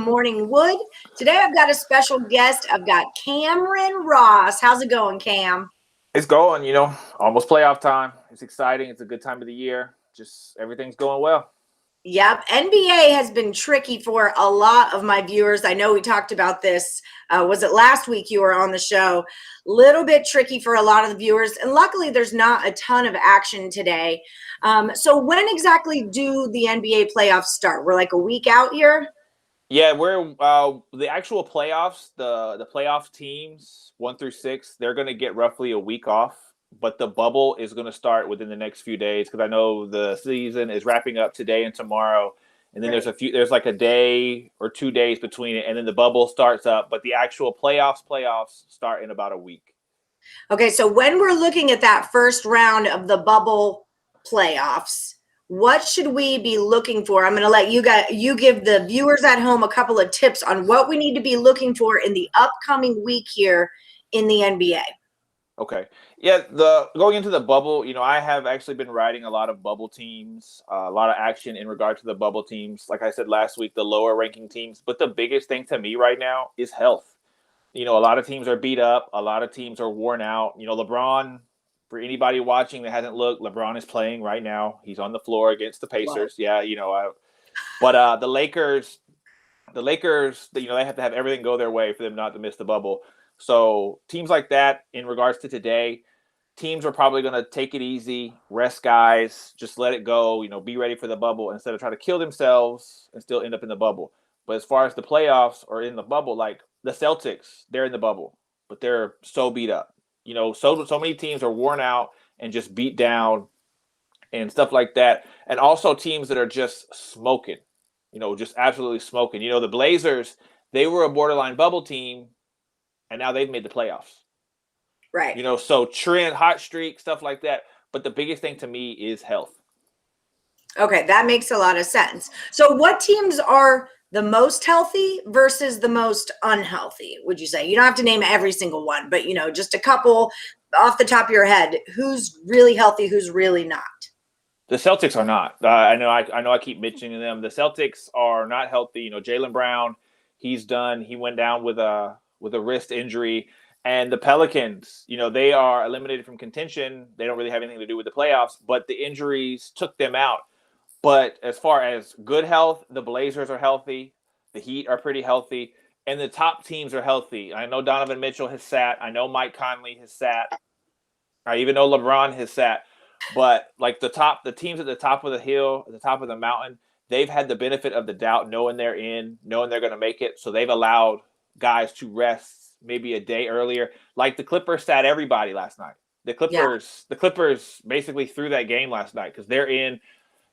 Morning Wood. Today I've got a special guest. I've got Cameron Ross. How's it going, Cam? It's going, almost playoff time. It's exciting. It's a good time of the year. Just everything's going well. Yep. NBA has been tricky for a lot of my viewers. I know we talked about this. Was it last week you were on the show? Little bit tricky for a lot of the viewers. And luckily, there's not a ton of action today. So when exactly do the NBA playoffs start? We're like a week out here? Yeah, we're the actual playoffs, the playoff teams 1 through 6, they're going to get roughly a week off. But the bubble is going to start within the next few days because I know the season is wrapping up today and tomorrow. And then there's like a day or 2 days between it. And then the bubble starts up. But the actual playoffs start in about a week. Okay, so when we're looking at that first round of the bubble playoffs, what should we be looking for? I'm going to let you give the viewers at home a couple of tips on what we need to be looking for in the upcoming week here in the NBA. Okay. Yeah, going into the bubble, I have actually been writing a lot of bubble teams, a lot of action in regard to the bubble teams. Like I said last week, the lower ranking teams. But the biggest thing to me right now is health. A lot of teams are beat up. A lot of teams are worn out. LeBron, for anybody watching that hasn't looked, LeBron is playing right now. He's on the floor against the Pacers. Wow. Yeah, but the Lakers, they have to have everything go their way for them not to miss the bubble. So teams like that, in regards to today, teams are probably going to take it easy, rest guys, just let it go, be ready for the bubble instead of trying to kill themselves and still end up in the bubble. But as far as the playoffs or in the bubble, like the Celtics, they're in the bubble, but they're so beat up. So many teams are worn out and just beat down and stuff like that. And also teams that are just smoking, just absolutely smoking. The Blazers, they were a borderline bubble team, and now they've made the playoffs. Right. So trend, hot streak, stuff like that. But the biggest thing to me is health. Okay, that makes a lot of sense. So what teams are the most healthy versus the most unhealthy, would you say? You don't have to name every single one, but, just a couple off the top of your head. Who's really healthy, who's really not? The Celtics are not. I know I keep mentioning them. The Celtics are not healthy. Jaylen Brown, he's done. He went down with a wrist injury. And the Pelicans, they are eliminated from contention. They don't really have anything to do with the playoffs, but the injuries took them out. But as far as good health, the Blazers are healthy. The Heat are pretty healthy. And the top teams are healthy. I know Donovan Mitchell has sat. I know Mike Conley has sat. I even know LeBron has sat. But like the teams at the top of the hill, at the top of the mountain, they've had the benefit of the doubt, knowing they're going to make it. So they've allowed guys to rest maybe a day earlier. Like the Clippers sat everybody last night. The Clippers basically threw that game last night because they're in.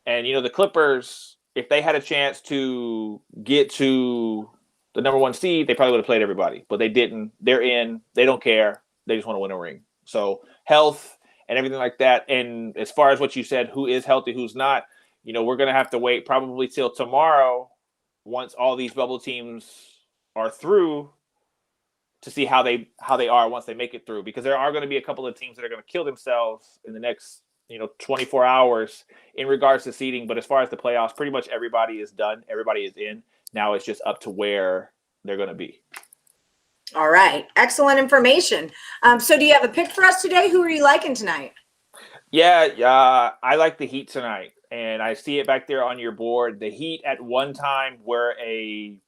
And, the Clippers, if they had a chance to get to the number 1 seed, they probably would have played everybody. But they didn't. They're in. They don't care. They just want to win a ring. So health and everything like that. And as far as what you said, who is healthy, who's not, we're going to have to wait probably till tomorrow once all these bubble teams are through to see how they are once they make it through. Because there are going to be a couple of teams that are going to kill themselves in the next 24 hours in regards to seeding. But as far as the playoffs, pretty much everybody is done. Everybody is in. Now it's just up to where they're going to be. All right. Excellent information. So do you have a pick for us today? Who are you liking tonight? Yeah, I like the Heat tonight. And I see it back there on your board. The Heat at one time were a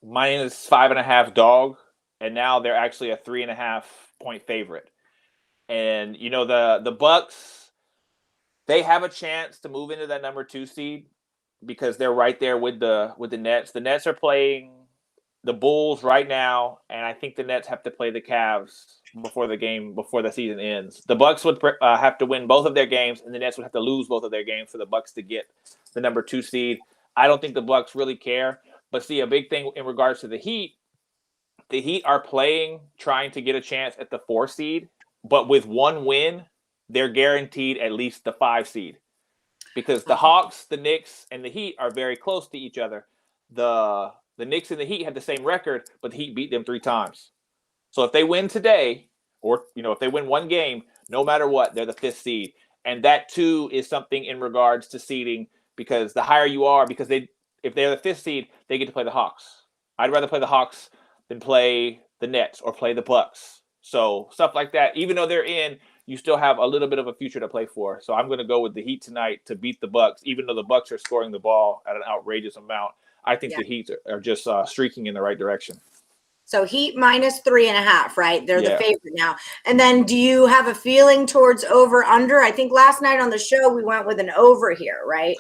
-5.5 dog. And now they're actually a 3.5 point favorite. And, the Bucks, they have a chance to move into that number 2 seed because they're right there with the Nets. The Nets are playing the Bulls right now, and I think the Nets have to play the Cavs before the season ends. The Bucks would have to win both of their games, and the Nets would have to lose both of their games for the Bucks to get the number 2 seed. I don't think the Bucks really care. But see, a big thing in regards to the Heat are trying to get a chance at the 4 seed, but with one win, they're guaranteed at least the 5 seed because the Hawks, the Knicks, and the Heat are very close to each other. The Knicks and the Heat had the same record, but the Heat beat them 3 times. So if they win today, or if they win one game, no matter what, they're the 5th seed. And that too is something in regards to seeding because the higher you are, because if they're the 5th seed, they get to play the Hawks. I'd rather play the Hawks than play the Nets or play the Bucks. So stuff like that. Even though they're in, you still have a little bit of a future to play for. So I'm going to go with the Heat tonight to beat the Bucks, even though the Bucks are scoring the ball at an outrageous amount. I think the Heat are just streaking in the right direction. So Heat -3.5, right? They're the Yeah. favorite now. And then do you have a feeling towards over under? I think last night on the show we went with an over here, right?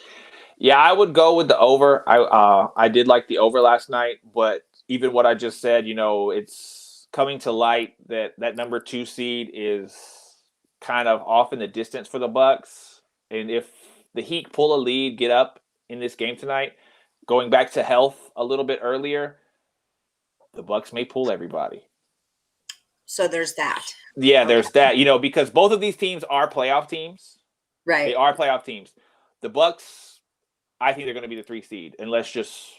Yeah, I would go with the over. I did like the over last night, but even what I just said, it's coming to light that number 2 seed is kind of off in the distance for the Bucks. And if the Heat pull a lead, get up in this game tonight, going back to health a little bit earlier, the Bucks may pull everybody. So there's that. Yeah, there's that. Because both of these teams are playoff teams. Right. They are playoff teams. The Bucks, I think they're going to be the 3 seed unless just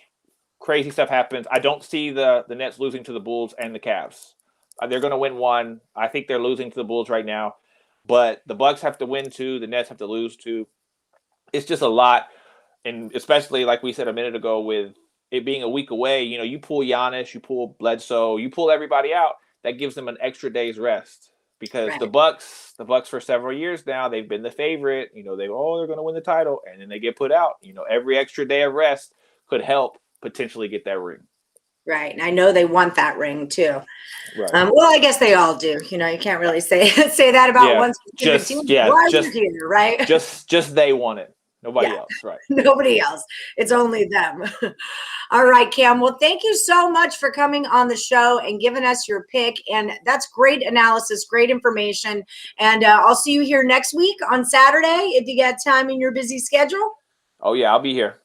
crazy stuff happens. I don't see the Nets losing to the Bulls and the Cavs. They're going to win 1. I think they're losing to the Bulls right now. But the Bucks have to win 2. The Nets have to lose 2. It's just a lot. And especially, like we said a minute ago, with it being a week away, you pull Giannis, you pull Bledsoe, you pull everybody out. That gives them an extra day's rest. Because the Bucks for several years now, they've been the favorite. They're going to win the title, and then they get put out. Every extra day of rest could help potentially get that ring. Right. And I know they want that ring too. Right. Well, I guess they all do. You can't really say that about one specific team. Just here, right? Just they want it. Nobody else, right? Nobody else. It's only them. All right, Cam. Well, thank you so much for coming on the show and giving us your pick. And that's great analysis, great information. And I'll see you here next week on Saturday if you got time in your busy schedule. Oh, yeah, I'll be here.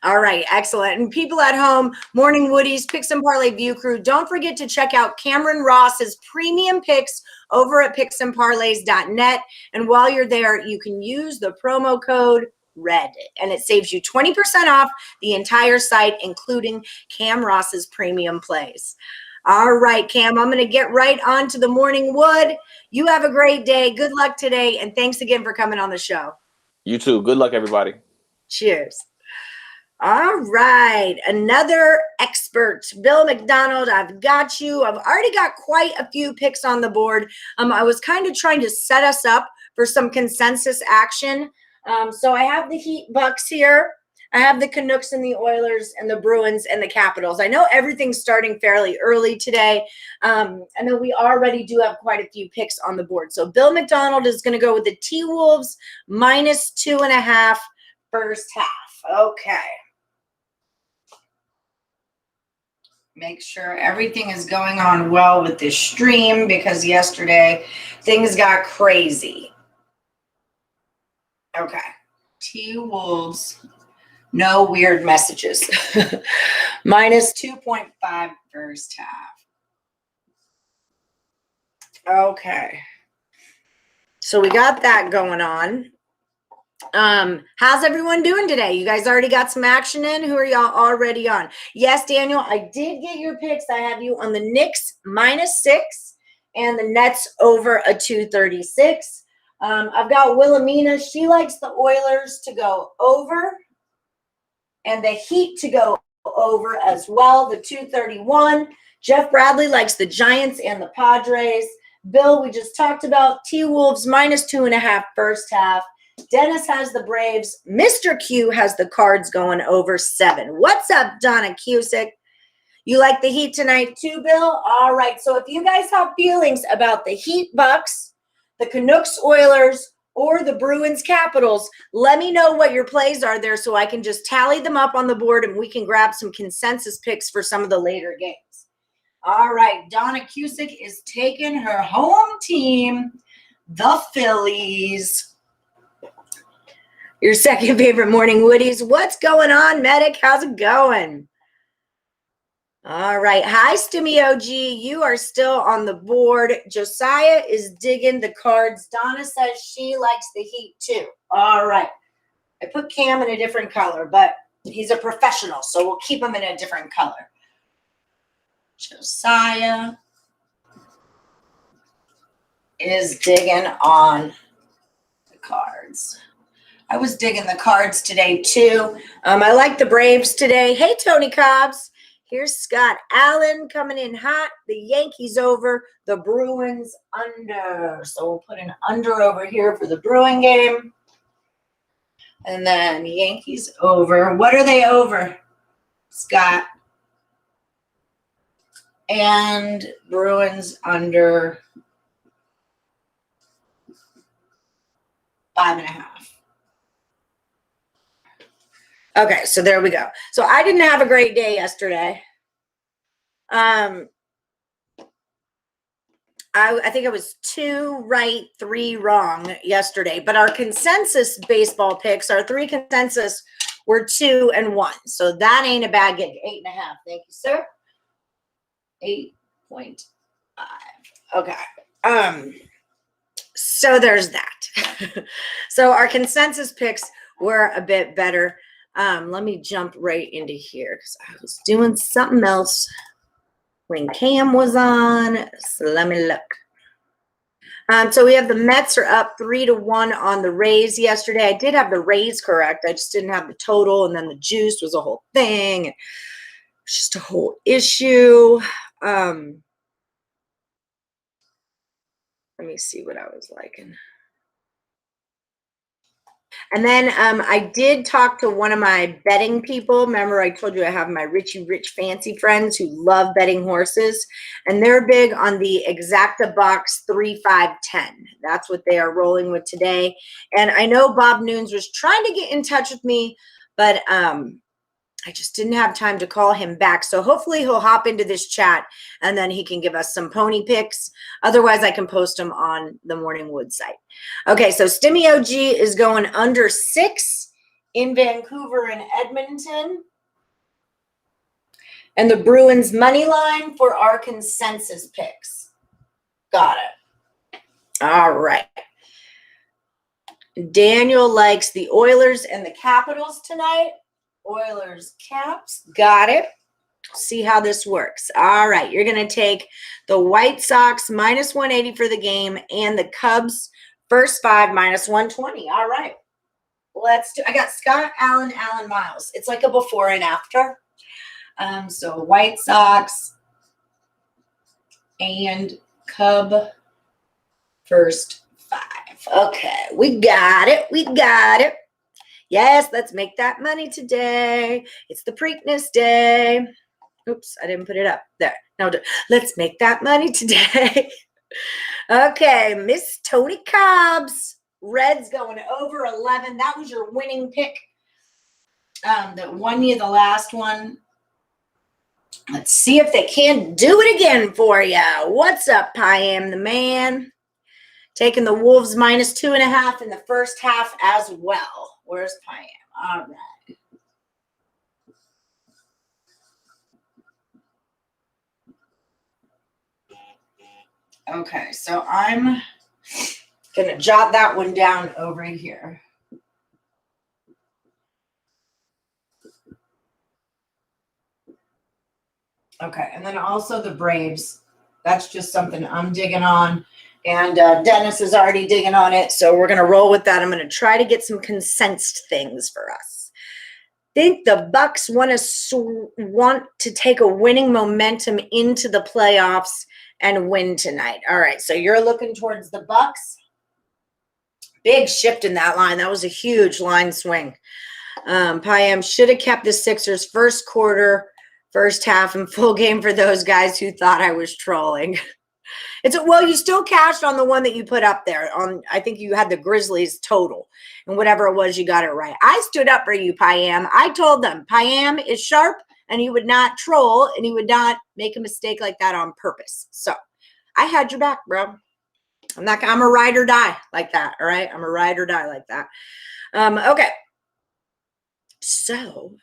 All right, excellent. And people at home, Morning Woodies, Picks and Parlay View Crew, don't forget to check out Cameron Ross's premium picks over at picksandparlays.net. And while you're there, you can use the promo code RED, and it saves you 20% off the entire site, including Cam Ross's premium plays. All right, Cam, I'm going to get right on to the Morning Wood. You have a great day. Good luck today, and thanks again for coming on the show. You too. Good luck, everybody. Cheers. All right, another expert, Bill McDonald. I've got you. I've already got quite a few picks on the board. I was kind of trying to set us up for some consensus action. So I have the Heat Bucks here. I have the Canucks and the Oilers and the Bruins and the Capitals. I know everything's starting fairly early today. I know we already do have quite a few picks on the board. So Bill McDonald is going to go with the T-Wolves -2.5 first half. Okay. Make sure everything is going on well with this stream because yesterday things got crazy. Okay. T-Wolves, no weird messages. -2.5 first half. Okay. So we got that going on. How's everyone doing today? You guys already got some action in? Who are y'all already on? Yes, Daniel, I did get your picks. I have you on the Knicks -6 and the Nets over a 236. I've got Wilhelmina. She likes the Oilers to go over and the Heat to go over as well, the 231. Jeff Bradley likes the Giants and the Padres. Bill, we just talked about T-Wolves -2.5 first half. Dennis has the Braves. Mr. Q has the Cards going over 7. What's up, Donna Cusick? You like the Heat tonight too, Bill? All right. So if you guys have feelings about the Heat Bucks, the Canucks Oilers, or the Bruins Capitals, let me know what your plays are there so I can just tally them up on the board and we can grab some consensus picks for some of the later games. All right. Donna Cusick is taking her home team, the Phillies. Your second favorite Morning Woodies. What's going on, Medic? How's it going? All right. Hi, Stimmy OG. You are still on the board. Josiah is digging the Cards. Donna says she likes the Heat too. All right. I put Cam in a different color, but he's a professional, so we'll keep him in a different color. Josiah is digging on the Cards. I was digging the cards today too. I like the Braves today. Hey, Tony Cobbs. Here's Scott Allen coming in hot. The Yankees over, the Bruins under. So we'll put an under over here for the Bruin game. And then Yankees over. What are they over, Scott? And Bruins under 5.5. Okay, so there we go. So I didn't have a great day yesterday. I think I was 2 right, 3 wrong yesterday. But our consensus baseball picks, our 3 consensus were 2 and 1. So that ain't a bad gig. 8.5. Thank you, sir. 8.5. Okay. So there's that. So our consensus picks were a bit better. Let me jump right into here because I was doing something else when Cam was on. So let me look. So we have the Mets are up 3-1 on the Rays yesterday. I did have the Rays correct. I just didn't have the total, and then the juice was a whole thing. It's just a whole issue. Let me see what I was liking. And then I did talk to one of my betting people. Remember, I told you I have my Richie Rich fancy friends who love betting horses. And they're big on the Exacta Box 3-5-10. That's what they are rolling with today. And I know Bob Nunes was trying to get in touch with me, but I just didn't have time to call him back. So hopefully he'll hop into this chat and then he can give us some pony picks. Otherwise, I can post them on the Morning Wood site. Okay, so Stimmy OG is going under 6 in Vancouver and Edmonton. And the Bruins money line for our consensus picks. Got it. All right. Daniel likes the Oilers and the Capitals tonight. Oilers Caps. Got it. See how this works. All right. You're going to take the White Sox minus 180 for the game and the Cubs first 5 minus 120. All right. Let's do. I got Scott Allen, Allen Miles. It's like a before and after. So White Sox and Cub first 5. Okay. We got it. We got it. Yes, let's make that money today. It's the Preakness day. Oops, I didn't put it up there. Now, let's make that money today. Okay, Miss Tony Cobbs. Reds going over 11. That was your winning pick that won you the last one. Let's see if they can't do it again for you. What's up, Pam the man? Taking the Wolves minus 2.5 in the first half as well. Where's Pam? All right. Okay, so I'm going to jot that one down over here. Okay, and then also the Braves. That's just something I'm digging on. And Dennis is already digging on it, so we're going to roll with that. I'm going to try to get some consensed things for us. Think the Bucks want to take a winning momentum into the playoffs and win tonight. All right, so you're looking towards the Bucks. Big shift in that line. That was a huge line swing. Payam should have kept the Sixers first quarter, first half, and full game for those guys who thought I was trolling. Well, you still cashed on the one that you put up there. I think you had the Grizzlies total, and whatever it was, you got it right. I stood up for you, Payam. I told them Payam is sharp, and he would not troll, and he would not make a mistake like that on purpose. So I had your back, bro. I'm a ride or die like that. All right, I'm a ride or die like that. Okay. So,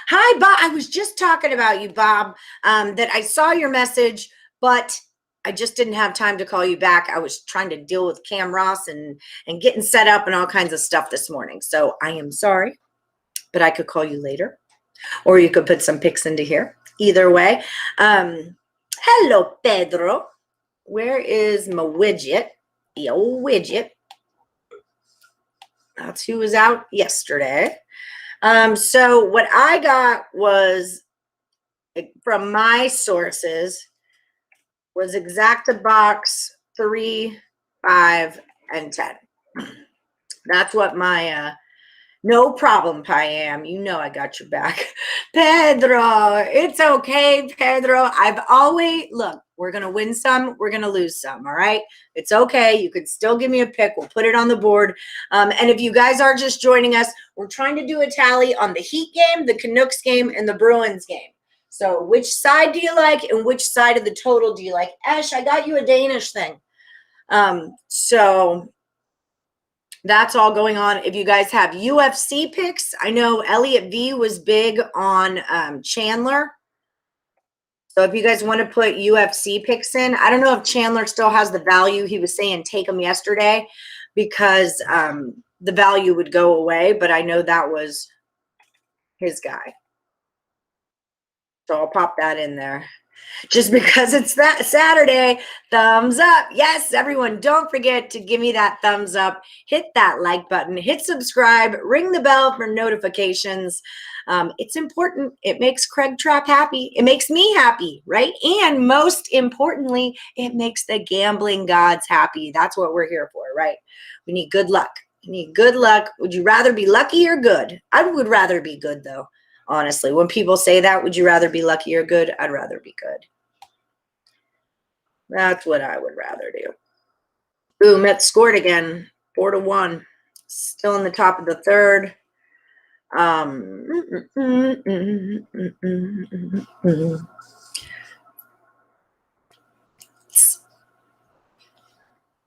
hi, Bob. I was just talking about you, Bob. That I saw your message, but I just didn't have time to call you back. I was trying to deal with Cam Ross and getting set up and all kinds of stuff this morning. So I am sorry, but I could call you later, or you could put some pics into here. Either way. Hello, Pedro. Where is my widget? The old widget. That's who was out yesterday. So what I got was from my sources was Exacta Box 3, 5, and 10. That's what my no problem, Piam. You know I got your back. Pedro, it's okay, Pedro. I've always, look, we're going to win some. We're going to lose some, all right? It's okay. You could still give me a pick. We'll put it on the board. And if you guys are just joining us, we're trying to do a tally on the Heat game, the Canucks game, and the Bruins game. So which side do you like and which side of the total do you like? Ash, I got you a Danish thing. So that's all going on. If you guys have UFC picks, I know Elliot V was big on Chandler. So if you guys want to put UFC picks in, I don't know if Chandler still has the value. He was saying take them yesterday because the value would go away, but I know that was his guy. So I'll pop that in there. Just because it's that Saturday, thumbs up. Yes, everyone, don't forget to give me that thumbs up. Hit that like button. Hit subscribe. Ring the bell for notifications. It's important. It makes Craig Trapp happy. It makes me happy, right? And most importantly, it makes the gambling gods happy. That's what we're here for, right? We need good luck. We need good luck. Would you rather be lucky or good? I would rather be good, though. Honestly, when people say that, would you rather be lucky or good? I'd rather be good. That's what I would rather do. Ooh, Mets scored again, 4-1. Still in the top of the third.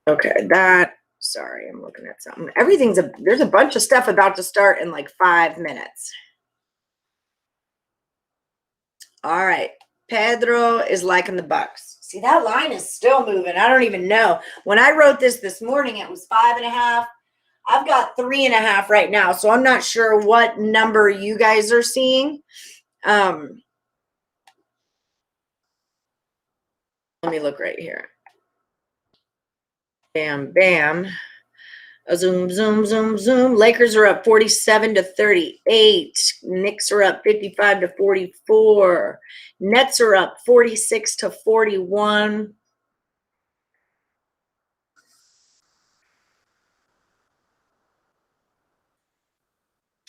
Okay, sorry, I'm looking at something. There's a bunch of stuff about to start in like 5 minutes. All right. Pedro is liking the Bucks. See, that line is still moving. I don't even know. When I wrote this morning, it was 5.5. I've got 3.5 right now, so I'm not sure what number you guys are seeing. Let me look right here. Bam, bam. Zoom, zoom, zoom, zoom. Lakers are up 47-38. Knicks are up 55-44. Nets are up 46-41.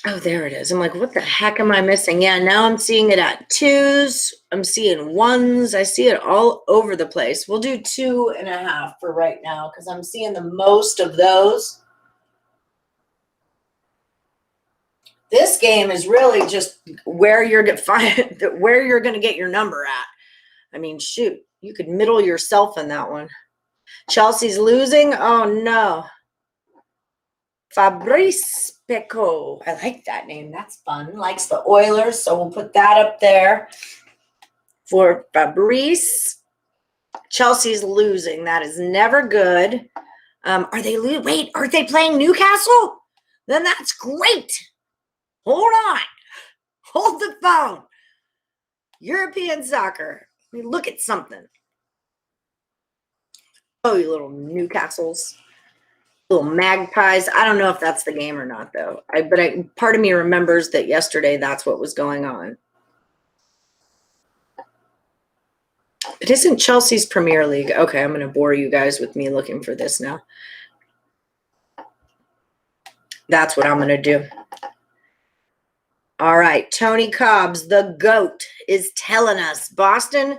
Oh, there it is. I'm like, what the heck am I missing? Yeah, now I'm seeing it at 2s. I'm seeing 1s. I see it all over the place. We'll do 2.5 for right now because I'm seeing the most of those. This game is really just where you're going to get your number at. I mean, shoot, you could middle yourself in that one. Chelsea's losing. Oh, no. Fabrice Pico. I like that name. That's fun. Likes the Oilers, so we'll put that up there for Fabrice. Chelsea's losing. That is never good. Are they losing? Wait, are they playing Newcastle? Then that's great. Hold on. Hold the phone. European soccer. Let me look at something. Oh, you little Newcastles. Little magpies. I don't know if that's the game or not, though. But part of me remembers that yesterday that's what was going on. It isn't Chelsea's Premier League. Okay, I'm going to bore you guys with me looking for this now. That's what I'm going to do. All right, Tony Cobbs, the GOAT, is telling us Boston,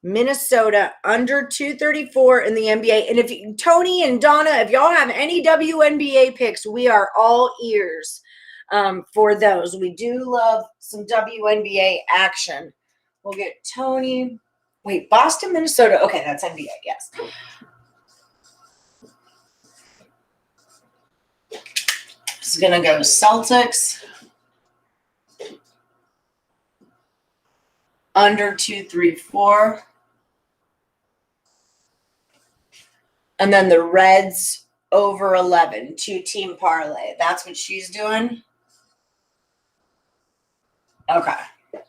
Minnesota under 234 in the NBA. And if Tony and Donna, if y'all have any WNBA picks, we are all ears for those. We do love some WNBA action. We'll get Tony. Wait, Boston, Minnesota. Okay, that's NBA, yes. This is going to go Celtics. Under 234. And then the Reds over 11, 2-team parlay. That's what she's doing? Okay. We'll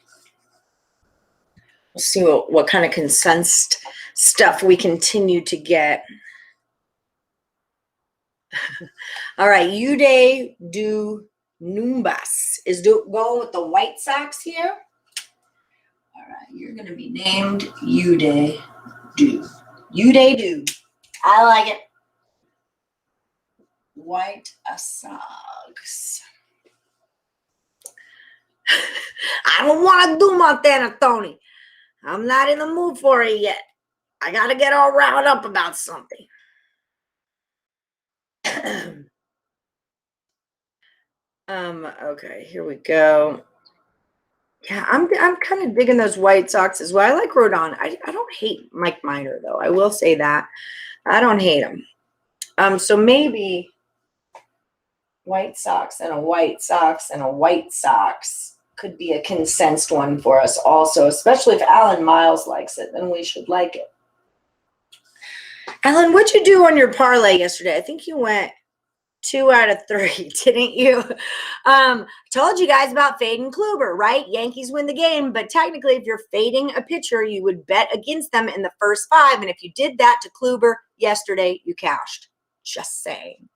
see what kind of consensus stuff we continue to get. All right, Uday do Numbas is going with the White Sox here. All right, you're going to be named Uday do. Uday do. I like it. White Sox. I don't want to do Montana Tony. I'm not in the mood for it yet. I got to get all riled up about something. Okay, here we go. Yeah, I'm kind of digging those White Sox as well. I like Rodon. I don't hate Mike Minor, though. I will say that. I don't hate him. So maybe White Sox and a White Sox and a White Sox could be a consensed one for us also, especially if Alan Miles likes it, then we should like it. Alan, what'd you do on your parlay yesterday? I think you went 2 out of 3, didn't you? Told you guys about fading Kluber, right? Yankees win the game, but technically if you're fading a pitcher, you would bet against them in the first 5, and if you did that to Kluber yesterday, you cashed. Just saying.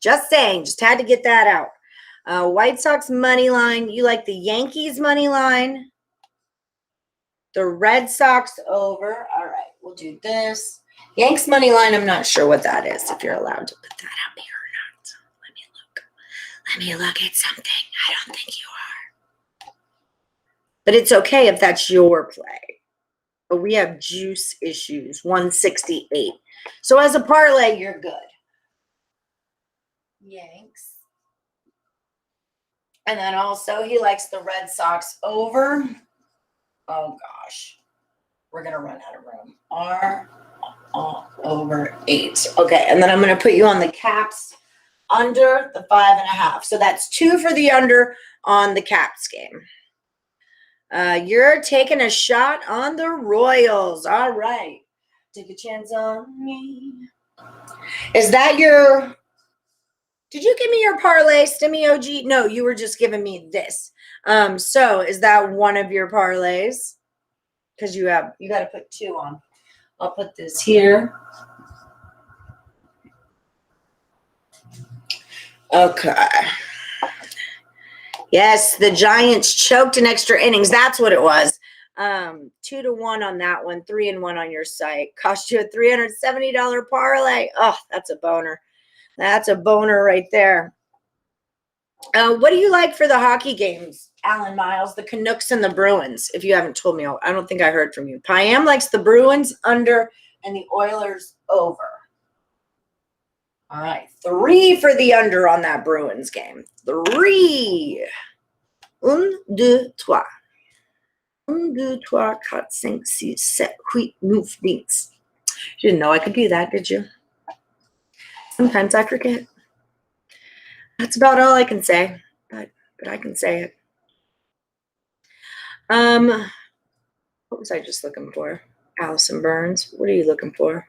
Just had to get that out. White Sox money line. You like the Yankees money line. The Red Sox over. All right, we'll do this. Yanks money line, I'm not sure what that is, if you're allowed to put that out here or not. Let me look at something. I don't think you are. But it's okay if that's your play. But we have juice issues, 168. So as a parlay, you're good. Yanks. And then also he likes the Red Sox over. Oh, gosh. We're going to run out of room. R over 8. Okay, and then I'm going to put you on the Caps under the 5.5. So that's 2 for the under on the Caps game. You're taking a shot on the Royals. All right. Take a chance on me. Is that your... Did you give me your parlay, Stimmy OG? No, you were just giving me this. So is that one of your parlays? Because you got to put 2 on. I'll put this here. Okay. Yes, the Giants choked in extra innings. That's what it was. 2-1 on that one, 3-1 on your site. Cost you a $370 parlay. Oh, that's a boner. That's a boner right there. What do you like for the hockey games, Alan Miles? The Canucks and the Bruins, if you haven't told me. I don't think I heard from you. Payam likes the Bruins under and the Oilers over. All right, 3 for the under on that Bruins game. 3. 1, 2, 3. 1, 2, 3, 4, 5, 6, 7, 8, 9, 10. You didn't know I could do that, did you? Sometimes I forget. That's about all I can say, but I can say it. What was I just looking for? Allison Burns. What are you looking for?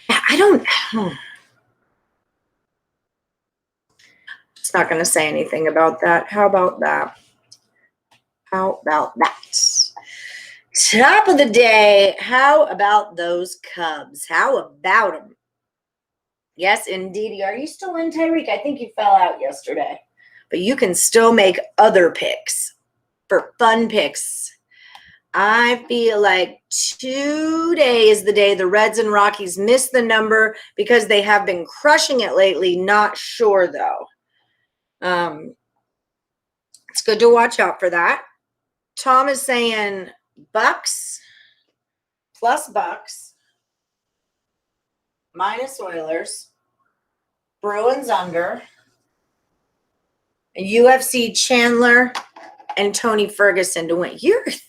Yeah, I don't. It's not going to say anything about that. How about that? How about that? Top of the day. How about those Cubs? How about them? Yes, indeed. Are you still in, Tyreek? I think you fell out yesterday. But you can still make other picks for fun picks. I feel like today is the day the Reds and Rockies miss the number because they have been crushing it lately. Not sure, though. It's good to watch out for that. Tom is saying Bucks plus Bucks minus Oilers, Bruins under, and UFC Chandler and Tony Ferguson to win.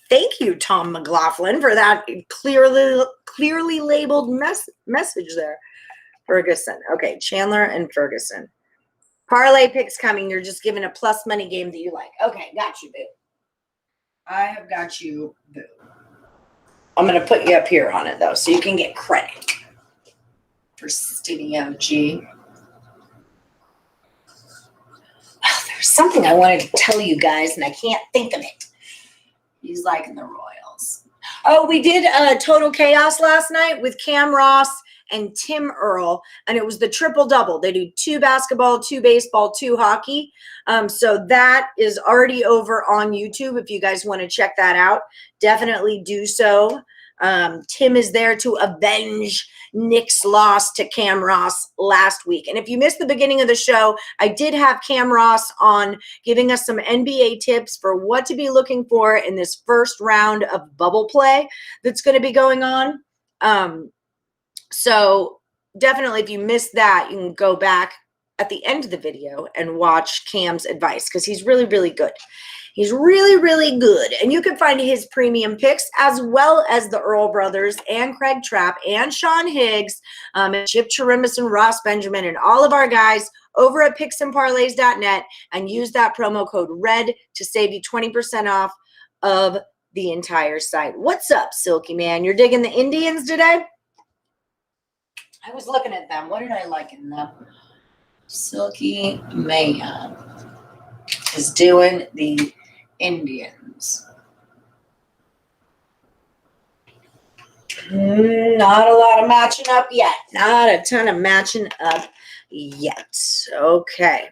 Thank you, Tom McLaughlin, for that clearly labeled message there. Ferguson. Okay, Chandler and Ferguson. Parlay picks coming. You're just giving a plus money game that you like. Okay, got you, boo. I have got you, boo. I'm going to put you up here on it, though, so you can get credit for Studio G. Oh, there's something I wanted to tell you guys, and I can't think of it. He's liking the Royals. Oh, we did Total Chaos last night with Cam Ross and Tim Earl, and it was the triple double. They do 2 basketball, 2 baseball, 2 hockey. So that is already over on YouTube. If you guys want to check that out, definitely do so. Tim is there to avenge Nick's loss to Cam Ross last week. And if you missed the beginning of the show, I did have Cam Ross on giving us some NBA tips for what to be looking for in this first round of bubble play that's going to be going on. So definitely, if you missed that, you can go back at the end of the video and watch Cam's advice because he's really, really good. He's really, really good. And you can find his premium picks as well as the Earl brothers and Craig Trapp and Sean Higgs and Chip Chirimbus and Ross Benjamin and all of our guys over at picksandparlays.net and use that promo code RED to save you 20% off of the entire site. What's up, Silky Man? You're digging the Indians today? I was looking at them. What did I like in them? Silky Man is doing the Indians. Not a lot of matching up yet. Not a ton of matching up yet. Okay.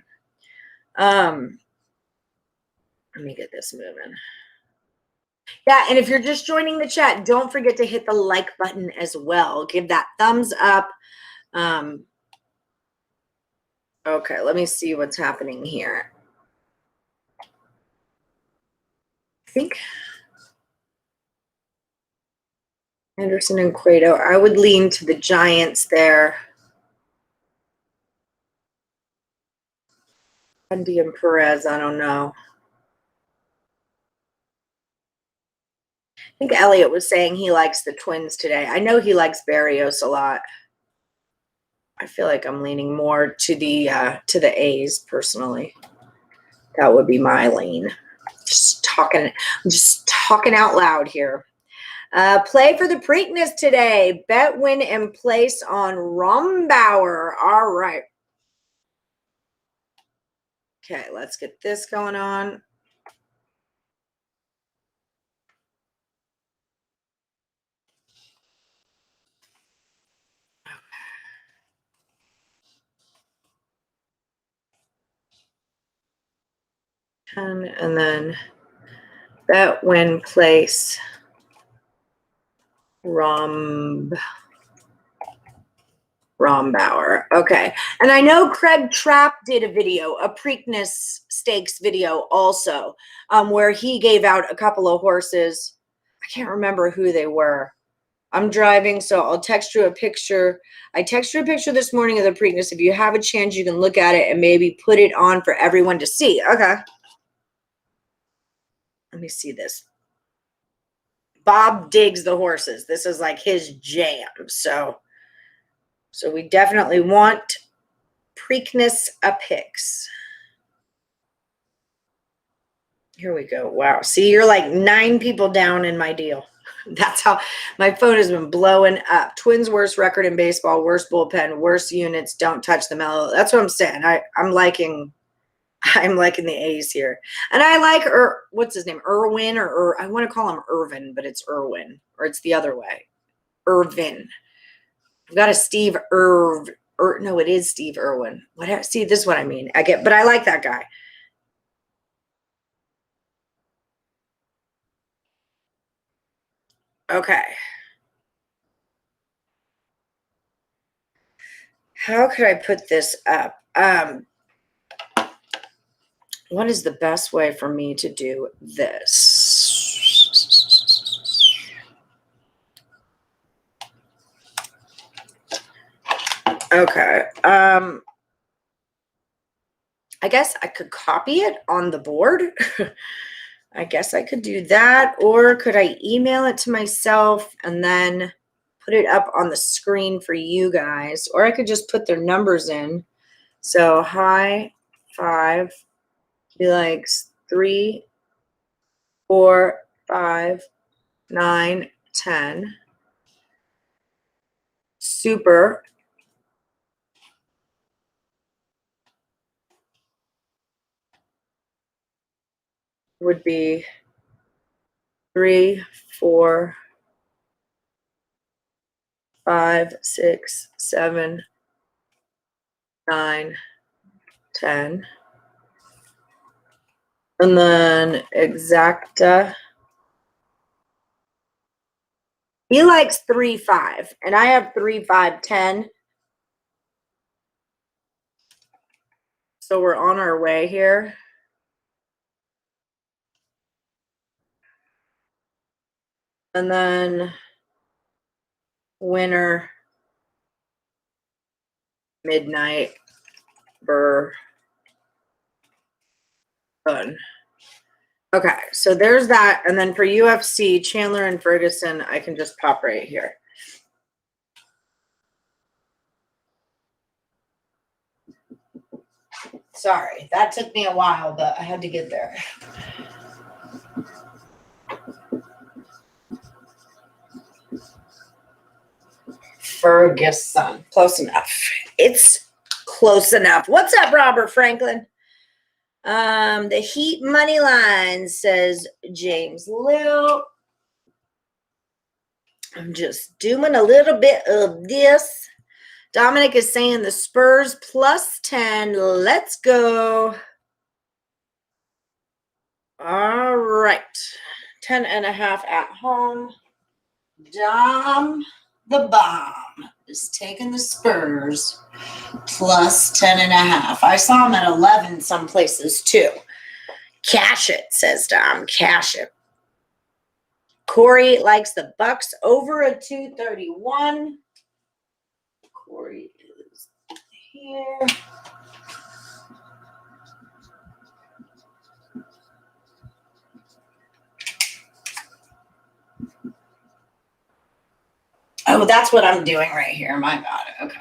Let me get this moving. Yeah, and if you're just joining the chat, don't forget to hit the like button as well. Give that thumbs up. Okay, let me see what's happening here. I think Anderson and Cueto. I would lean to the Giants there. Bundy and Perez, I don't know. I think Elliot was saying he likes the Twins today. I know he likes Barrios a lot. I feel like I'm leaning more to the A's personally. That would be my lean. I'm just talking out loud here. Play for the Preakness today. Bet, win, and place on Rombauer. All right. Okay, let's get this going on. And then bet, win, place Rombauer. Okay. And I know Craig Trapp did a video, a Preakness Stakes video also, where he gave out a couple of horses. I can't remember who they were. I'm driving, so I'll text you a picture. I texted you a picture this morning of the Preakness. If you have a chance, you can look at it and maybe put it on for everyone to see. Okay. Let me see this. Bob digs the horses. This is like his jam. So we definitely want Preakness picks. Here we go. Wow. See, you're like 9 people down in my deal. That's how my phone has been blowing up. Twins' worst record in baseball, worst bullpen, worst units. Don't touch the mellow. That's what I'm saying. I'm liking the A's here. And I like what's his name? Irwin or I want to call him Irvin, but it's Irwin, or it's the other way. Irvin. I've got a Steve no, it is Steve Irwin. Whatever. See, this is what I mean. But I like that guy. Okay. How could I put this up? What is the best way for me to do this? Okay. I guess I could copy it on the board. I guess I could do that. Or could I email it to myself and then put it up on the screen for you guys? Or I could just put their numbers in. So high 5, he likes 3, 4, 5, 9, 10. Super would be 3, 4, 5, 6, 7, 9, 10. And then exacta. He likes 3, 5, and I have 3, 5, 10. So we're on our way here. And then winner, midnight, burr, done. Okay, so there's that. And then for UFC, Chandler and Ferguson, I can just pop right here. Sorry, that took me a while, but I had to get there. Ferguson. Close enough. It's close enough. What's up, Robert Franklin? The Heat money line, says James Lill. I'm just doing a little bit of this. Dominic is saying the Spurs plus 10. Let's go. All right. 10.5 at home. Dom the Bomb is taking the Spurs plus 10.5. I saw him at 11 some places too. Cash it, says Dom. Cash it. Corey likes the Bucks over a 231. Corey is here. Oh, that's what I'm doing right here. My God. Okay.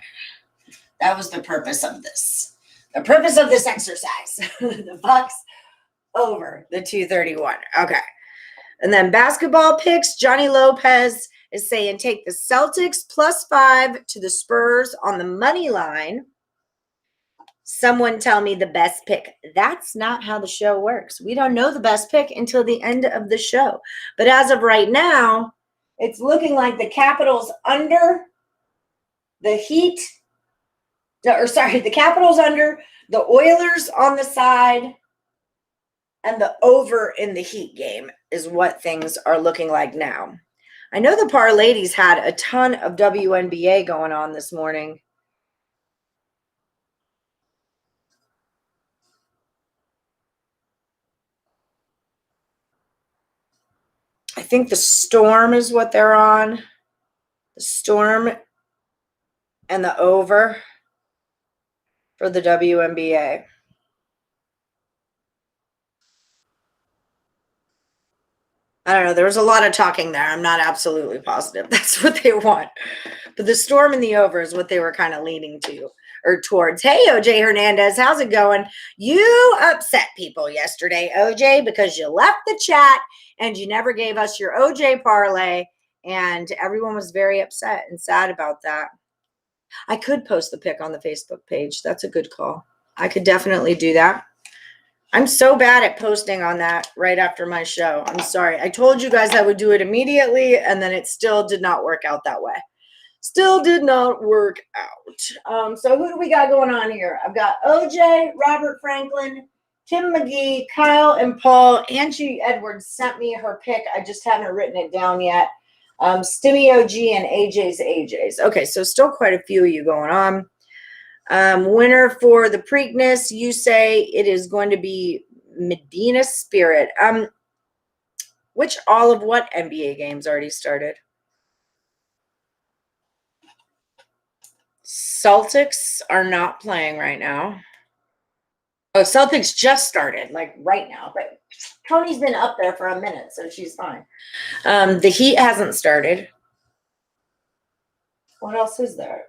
That was the purpose of this. The purpose of this exercise. The Bucks over the 231. Okay. And then basketball picks. Johnny Lopez is saying take the Celtics plus 5 to the Spurs on the money line. Someone tell me the best pick. That's not how the show works. We don't know the best pick until the end of the show. But as of right now, it's looking like the Capitals under, the Heat, the Capitals under, the Oilers on the side, and the over in the Heat game is what things are looking like now. I know the Parlays had a ton of WNBA going on this morning. I think the Storm is what they're on. The Storm and the over for the WNBA. I don't know. There was a lot of talking there. I'm not absolutely positive that's what they want. But the Storm and the over is what they were kind of leaning to or towards. Hey, OJ Hernandez, how's it going? You upset people yesterday, OJ, because you left the chat and you never gave us your OJ parlay. And everyone was very upset and sad about that. I could post the pic on the Facebook page. That's a good call. I could definitely do that. I'm so bad at posting on that right after my show. I'm sorry. I told you guys I would do it immediately, and then it still did not work out that way. Still did not work out. So who do we got going on here? I've got OJ, Robert Franklin, Tim McGee, Kyle, and Paul. Angie Edwards sent me her pick. I just haven't written it down yet. Stimmy OG and AJ's. Okay, so still quite a few of you going on. Winner for the Preakness, you say it is going to be Medina Spirit. Which all of what NBA games already started? Celtics are not playing right now. Oh, Celtics just started, like right now. But Tony's been up there for a minute, so she's fine. The Heat hasn't started. What else is there?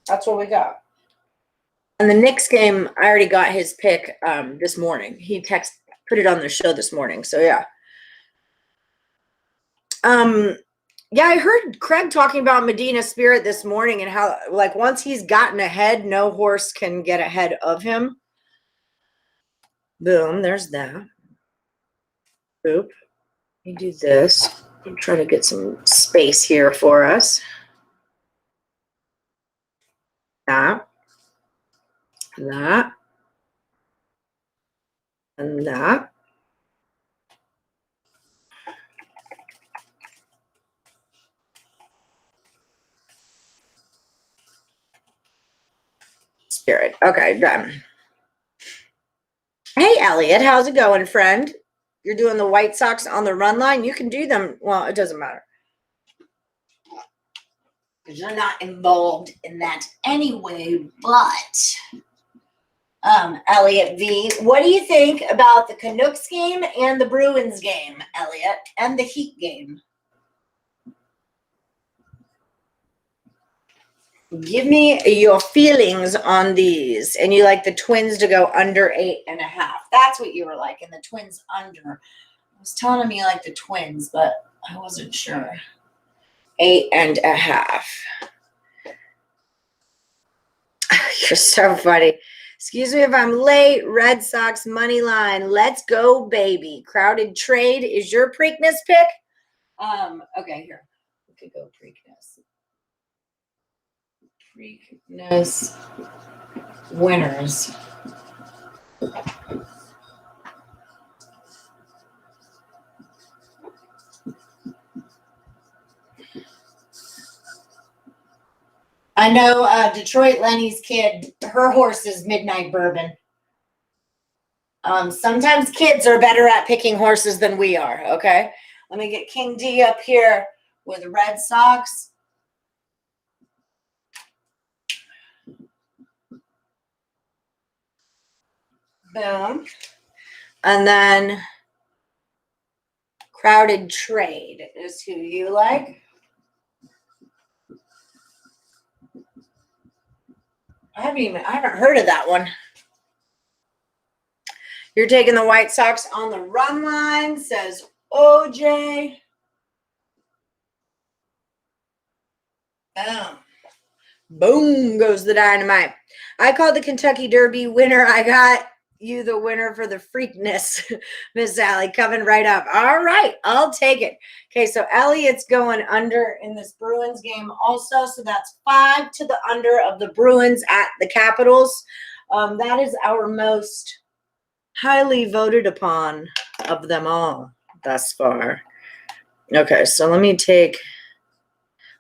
That's what we got. And the Knicks game, I already got his pick this morning. He put it on the show this morning. So yeah. Yeah, I heard Craig talking about Medina Spirit this morning and how like once he's gotten ahead, no horse can get ahead of him. Boom, there's that. Boop. You do this. I'm trying to get some space here for us. That, and that. Spirit. Okay, done. Hey, Elliot, how's it going, friend? You're doing the White Sox on the run line. You can do them. Well, it doesn't matter. Because you're not involved in that anyway, but Elliot V, what do you think about the Canucks game and the Bruins game, Elliot, and the Heat game? Give me your feelings on these. And you like the Twins to go under 8.5. That's what you were like, and the Twins under. I was telling him you like the Twins, but I wasn't sure. 8.5. You're so funny. Excuse me if I'm late. Red Sox money line. Let's go, baby. Crowded trade is your Preakness pick. Okay, here. We could go Preakness. Preakness winners. I know Detroit Lenny's kid, her horse is Midnight Bourbon. Sometimes kids are better at picking horses than we are, okay? Let me get King D up here with Red Sox. Boom. And then Crowded Trade is who you like. I haven't heard of that one. You're taking the White Sox on the run line, says OJ. Boom. Boom goes the dynamite. I called the Kentucky Derby winner. I got you the winner for the Preakness, Miss Sally, coming right up. All right, I'll take it. Okay, so Elliot's going under in this Bruins game also. So that's 5 to the under of the Bruins at the Capitals. That is our most highly voted upon of them all thus far. Okay, so let me take,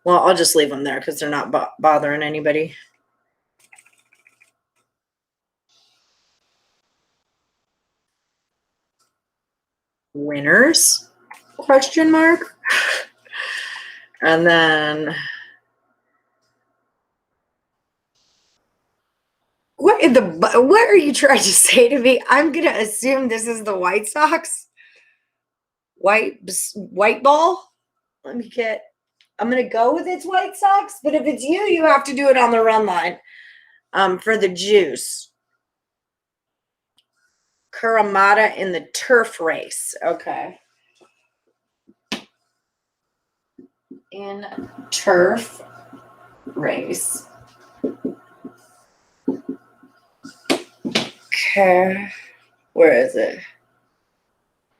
well, I'll just leave them there because they're not bothering anybody. Winners? Question mark. And then what are you trying to say to me? I'm gonna assume this is the White Sox. White ball. I'm gonna go with it's White Sox, but if it's you, you have to do it on the run line. For the juice. Kuramada in the turf race. Okay. In turf race. Okay. Where is it?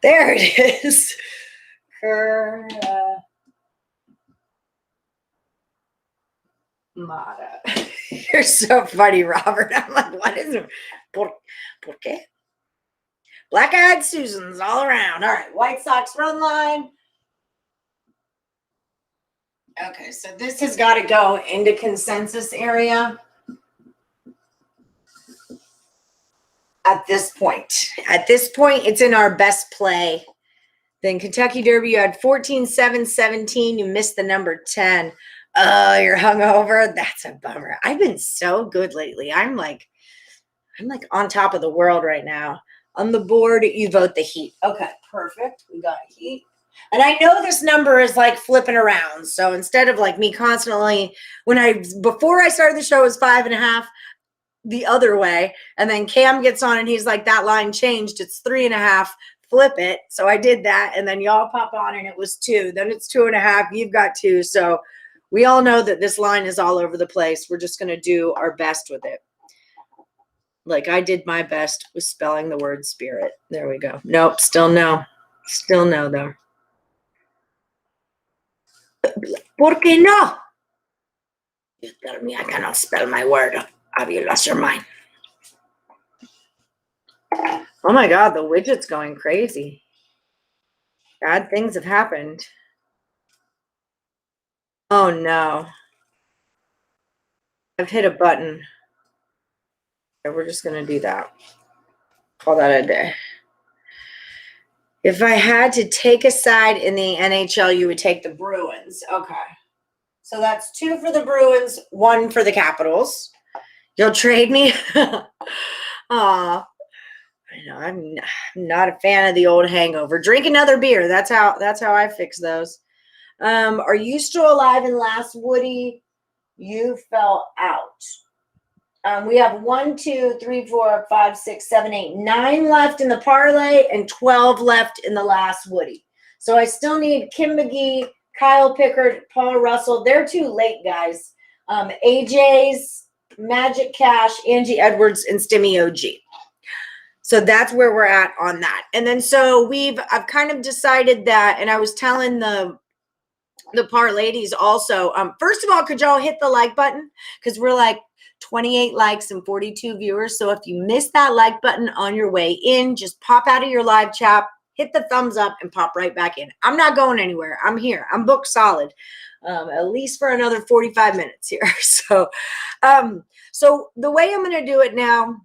There it is. Kuramada. You're so funny, Robert. I'm like, what is it? Por qué? Black-eyed Susans all around. All right, White Sox run line. Okay, so this has got to go into consensus area at this point. At this point, it's in our best play. Then Kentucky Derby, you had 14, 7, 17. You missed the number 10. Oh, you're hungover. That's a bummer. I've been so good lately. I'm like on top of the world right now. On the board, you vote the Heat. Okay, perfect. We got Heat. And I know this number is like flipping around. So instead of like me constantly, before I started the show, it was 5.5 the other way. And then Cam gets on and he's like, that line changed. It's 3.5. Flip it. So I did that. And then y'all pop on and it was 2. Then it's 2.5. You've got 2. So we all know that this line is all over the place. We're just going to do our best with it. Like I did my best with spelling the word spirit. There we go. Nope. Still no. Still no, though. ¿Por qué no? You tell me I cannot spell my word. Have you lost your mind? Oh my God, the widget's going crazy. Bad things have happened. Oh no. I've hit a button. Okay, we're just going to do that. Call that a day. If I had to take a side in the NHL, you would take the Bruins. Okay. So that's 2 for the Bruins, 1 for the Capitals. You'll trade me? Aw. I know I'm not a fan of the old hangover. Drink another beer. That's how I fix those. Are you still alive in last Woody? You fell out. We have 1, 2, 3, 4, 5, 6, 7, 8, 9 left in the parlay and 12 left in the last Woody. So I still need Kim McGee, Kyle Pickard, Paul Russell. They're too late, guys. AJ's, Magic Cash, Angie Edwards, and Stimmy OG. So that's where we're at on that. And then so I've kind of decided that, and I was telling the par ladies also, first of all, could y'all hit the like button? Because we're like 28 likes and 42 viewers. So if you missed that like button on your way in, just pop out of your live chat, hit the thumbs up, and pop right back in. I'm not going anywhere. I'm here. I'm booked solid, at least for another 45 minutes here. So the way I'm going to do it now,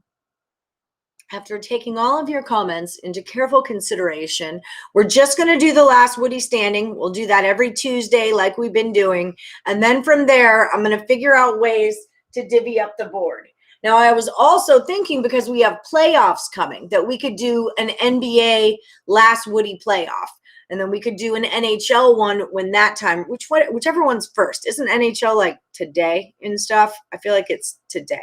after taking all of your comments into careful consideration, we're just going to do the last Woody standing. We'll do that every Tuesday like we've been doing. And then from there, I'm going to figure out ways to divvy up the board. Now, I was also thinking, because we have playoffs coming, that we could do an NBA last Woody playoff. And then we could do an NHL one when that time, whichever one's first. Isn't NHL like today and stuff? I feel like it's today.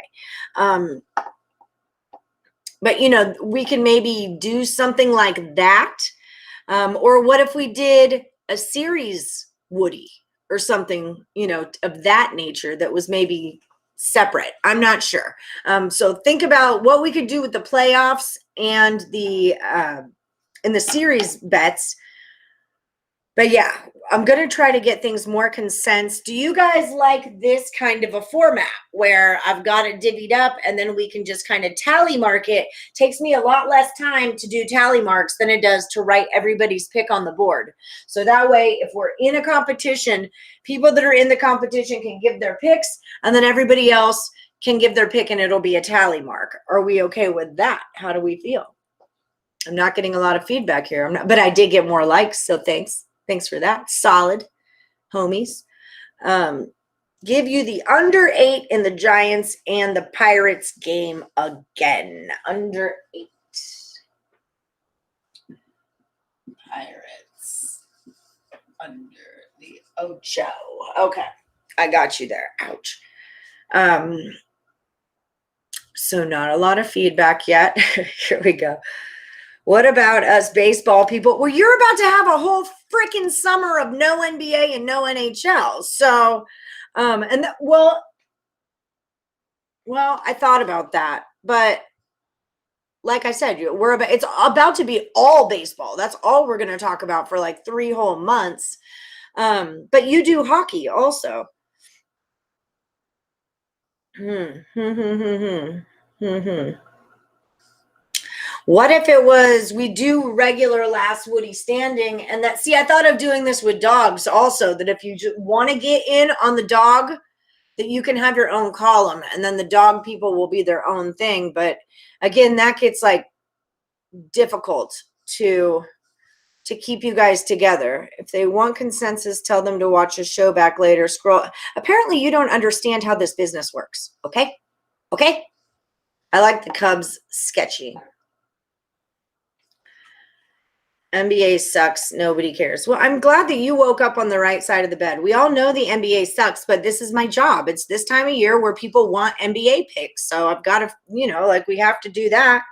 But, we can maybe do something like that. Or what if we did a series Woody or something, of that nature that was maybe separate? I'm not sure. So think about what we could do with the playoffs and the series bets. But yeah, I'm going to try to get things more consensed. Do you guys like this kind of a format where I've got it divvied up and then we can just kind of tally mark it? Takes me a lot less time to do tally marks than it does to write everybody's pick on the board. So that way, if we're in a competition, people that are in the competition can give their picks, and then everybody else can give their pick and it'll be a tally mark. Are we okay with that? How do we feel? I'm not getting a lot of feedback here. But I did get more likes, so thanks. Thanks for that. Solid, homies. Give you the under 8 in the Giants and the Pirates game again. Under 8. Pirates. Under the Ocho. Okay. I got you there. Ouch. So not a lot of feedback yet. Here we go. What about us baseball people? Well, you're about to have a whole freaking summer of no NBA and no NHL. So, well, I thought about that, but like I said, it's about to be all baseball. That's all we're going to talk about for like 3 whole months. But you do hockey also. What if it was, we do regular last Woody standing, and I thought of doing this with dogs also, that if you want to get in on the dog, that you can have your own column, and then the dog people will be their own thing. But again, that gets like difficult to keep you guys together. If they want consensus, tell them to watch a show back later. Scroll. Apparently you don't understand how this business works. Okay. I like the Cubs sketchy. NBA sucks. Nobody cares. Well, I'm glad that you woke up on the right side of the bed. We all know the NBA sucks, but this is my job. It's this time of year where people want NBA picks. So I've got to, we have to do that.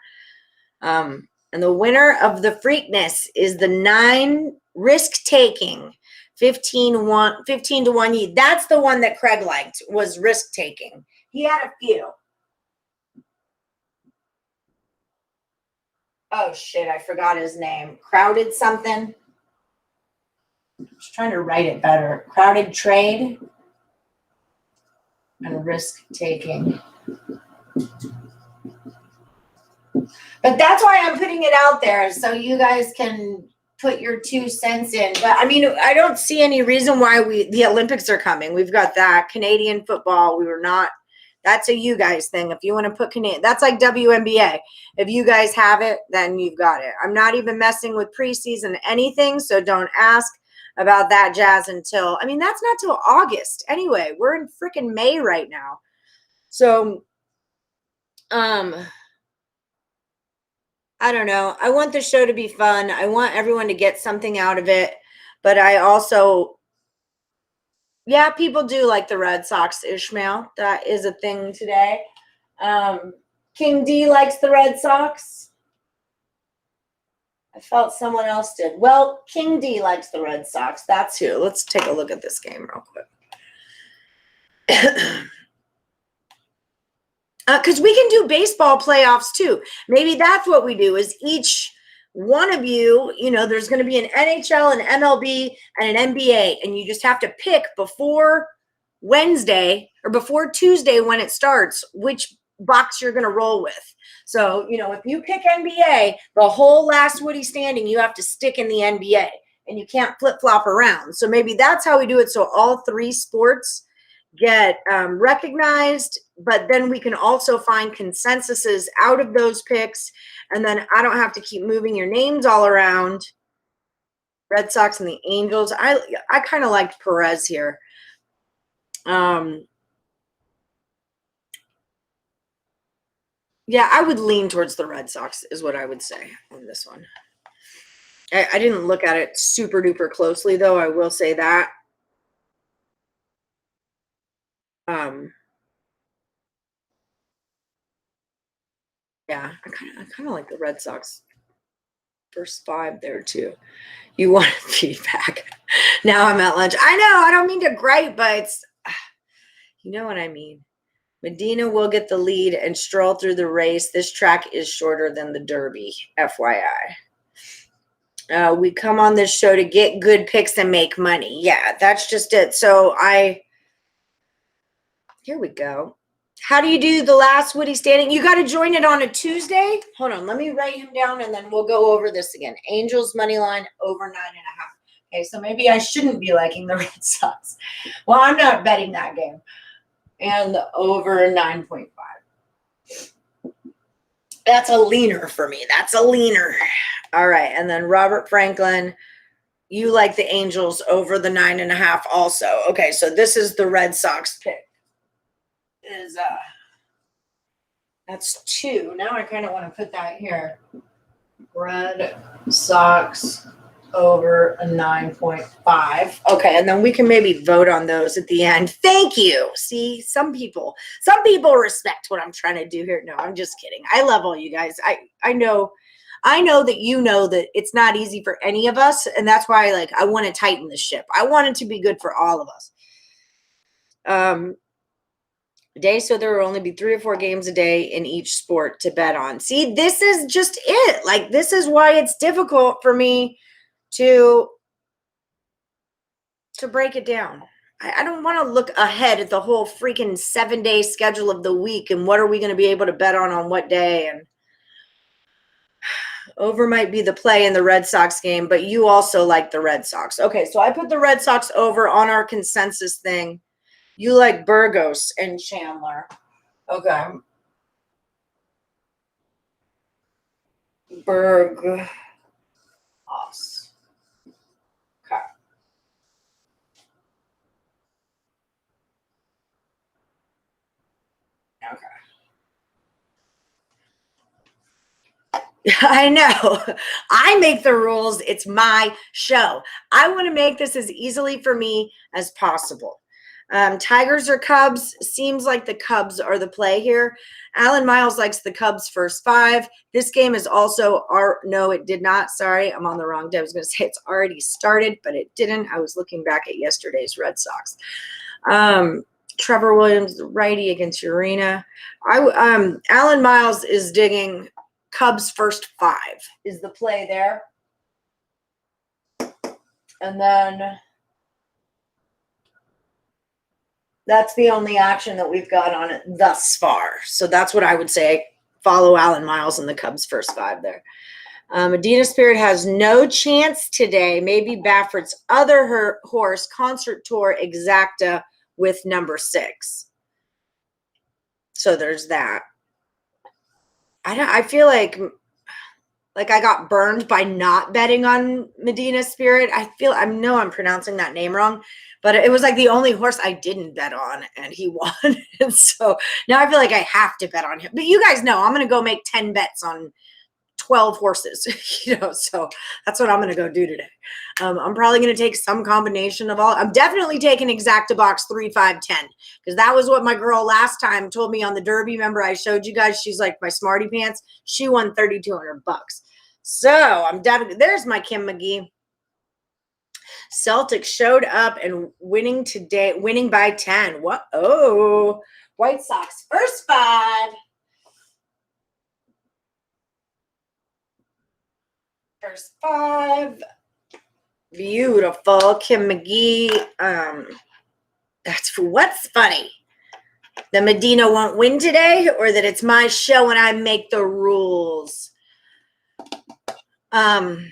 And the winner of the Preakness is the 9 risk taking 15 to 1. That's the one that Craig liked, was risk taking. He had a few. Oh shit, I forgot his name. Crowded something. just trying to write it better. Crowded trade and risk taking. But that's why I'm putting it out there so you guys can put your 2 cents in. But I mean, I don't see any reason why the Olympics are coming. We've got that. Canadian football, we were not. That's a you guys thing. If you want to put Canadian, that's like WNBA. If you guys have it, then you've got it. I'm not even messing with preseason anything, so don't ask about that jazz until, I mean, that's not till August. Anyway, we're in freaking May right now. So, I don't know. I want the show to be fun. I want everyone to get something out of it. But I also, yeah, people do like the Red Sox, Ishmael. That is a thing today. King D likes the Red Sox. I felt someone else did. Well, King D likes the Red Sox. That's who. Let's take a look at this game real quick. Because we can do baseball playoffs too. Maybe that's what we do is each one of you, you know, there's going to be an NHL, an MLB, and an NBA, and you just have to pick before Wednesday or before Tuesday when it starts which box you're going to roll with. So, you know, if you pick NBA, the whole last Woody standing, you have to stick in the NBA, and you can't flip-flop around. So maybe that's how we do it, so all 3 sports get recognized, but then we can also find consensuses out of those picks, and then I don't have to keep moving your names all around. Red Sox and the Angels. I kind of liked Perez here. Yeah, I would lean towards the Red Sox is what I would say on this one. I didn't look at it super duper closely though, I will say that. Yeah, I kind of like the Red Sox first 5 there too. You want feedback. Now I'm at lunch. I know, I don't mean to gripe, but it's, you know what I mean. Medina will get the lead and stroll through the race. This track is shorter than the Derby, FYI. We come on this show to get good picks and make money. Yeah, that's just it. So here we go. How do you do the last Woody standing? You got to join it on a Tuesday. Hold on. Let me write him down, and then we'll go over this again. Angels money line over 9.5. Okay, so maybe I shouldn't be liking the Red Sox. Well, I'm not betting that game. And the over 9.5. That's a leaner for me. That's a leaner. All right, and then Robert Franklin, you like the Angels over the 9.5 also. Okay, so this is the Red Sox pick. That's 2. Now I kind of want to put that here. Red Sox over a 9.5. Okay, and then we can maybe vote on those at the end. Thank you. See, some people respect what I'm trying to do here. No, I'm just kidding. I love all you guys. I know that you know that it's not easy for any of us, and that's why I want to tighten the ship. I want it to be good for all of us. Day, so there will only be 3 or 4 games a day in each sport to bet on. See, this is just it. This is why it's difficult for me to break it down. I don't want to look ahead at the whole freaking 7-day schedule of the week and what are we going to be able to bet on what day. And over might be the play in the Red Sox game, but you also like the Red Sox. Okay, so I put the Red Sox over on our consensus thing. You like Burgos and Chandler. Okay. Burgos. Okay. I know. I make the rules. It's my show. I want to make this as easily for me as possible. Tigers or Cubs? Seems like the Cubs are the play here. Alan Miles likes the Cubs first 5. This game is also no, it did not. Sorry, I'm on the wrong day. I was going to say it's already started, but it didn't. I was looking back at yesterday's Red Sox. Trevor Williams, righty against Urena. Alan Miles is digging Cubs first 5 is the play there. And then That's the only action that we've got on it thus far. So that's what I would say. Follow Alan Miles and the Cubs first 5 there. Medina Spirit has no chance today. Maybe Baffert's other horse, Concert Tour Exacta, with number 6. So there's that. I feel like I got burned by not betting on Medina Spirit. I know I'm pronouncing that name wrong, but it was like the only horse I didn't bet on, and he won. And so now I feel like I have to bet on him. But you guys know I'm going to go make 10 bets on 12 horses, so that's what I'm going to go do today. I'm probably going to take some combination of all. I'm definitely taking Exacta Box 3, 5, 10, because that was what my girl last time told me on the Derby. Remember I showed you guys, she's like my smarty pants. She won $3,200. So I'm definitely, there's my Kim McGee. Celtics showed up and winning today, winning by 10. What? Oh, White Sox first 5. First 5. Beautiful. Kim McGee. That's what's funny. The Medina won't win today, or that it's my show and I make the rules. I'm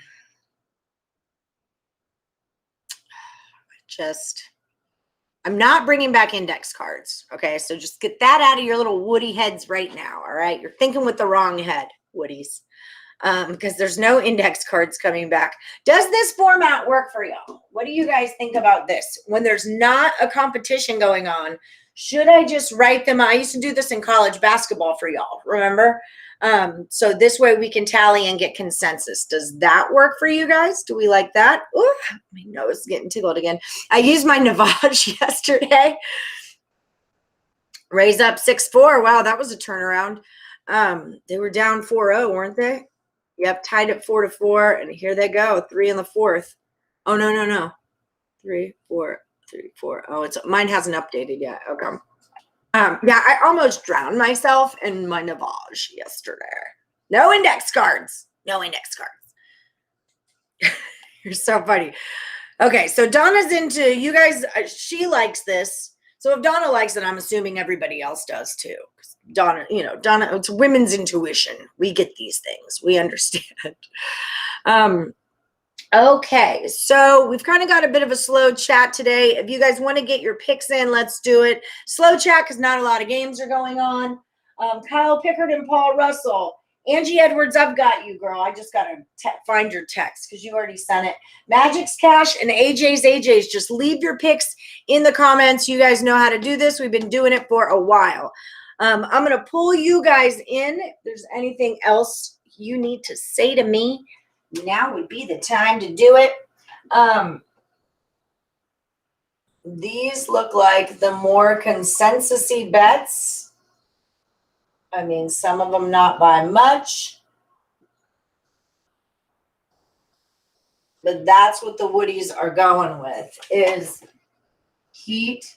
not bringing back index cards. Okay. So just get that out of your little Woody heads right now. All right. You're thinking with the wrong head, Woodies. Because there's no index cards coming back. Does this format work for y'all? What do you guys think about this? When there's not a competition going on, should I just write them? I used to do this in college basketball for y'all, remember? So this way we can tally and get consensus. Does that work for you guys? Do we like that? Ooh, my nose is getting tickled again. I used my Navage yesterday. Raise up 6-4. Wow, that was a turnaround. They were down 4-0, weren't they? Yep, tied at 4-4, and here they go, 3 in the 4th. Oh, no. 3, 4, 3, 4. Oh, mine hasn't updated yet. Okay. Yeah, I almost drowned myself in my Navage yesterday. No index cards. No index cards. You're so funny. Okay, so Donna's into, you guys, she likes this. So if Donna likes it, I'm assuming everybody else does too. Donna, it's women's intuition. We get these things. We understand. Okay, so we've kind of got a bit of a slow chat today. If you guys want to get your picks in, let's do it. Slow chat because not a lot of games are going on. Kyle Pickard and Paul Russell. Angie Edwards, I've got you, girl. I just got to find your text because you already sent it. Magic's Cash and AJ's. Just leave your picks in the comments. You guys know how to do this. We've been doing it for a while. I'm going to pull you guys in. If there's anything else you need to say to me, now would be the time to do it. These look like the more consensus-y bets. I mean, some of them not by much. But that's what the Woodies are going with, is Heat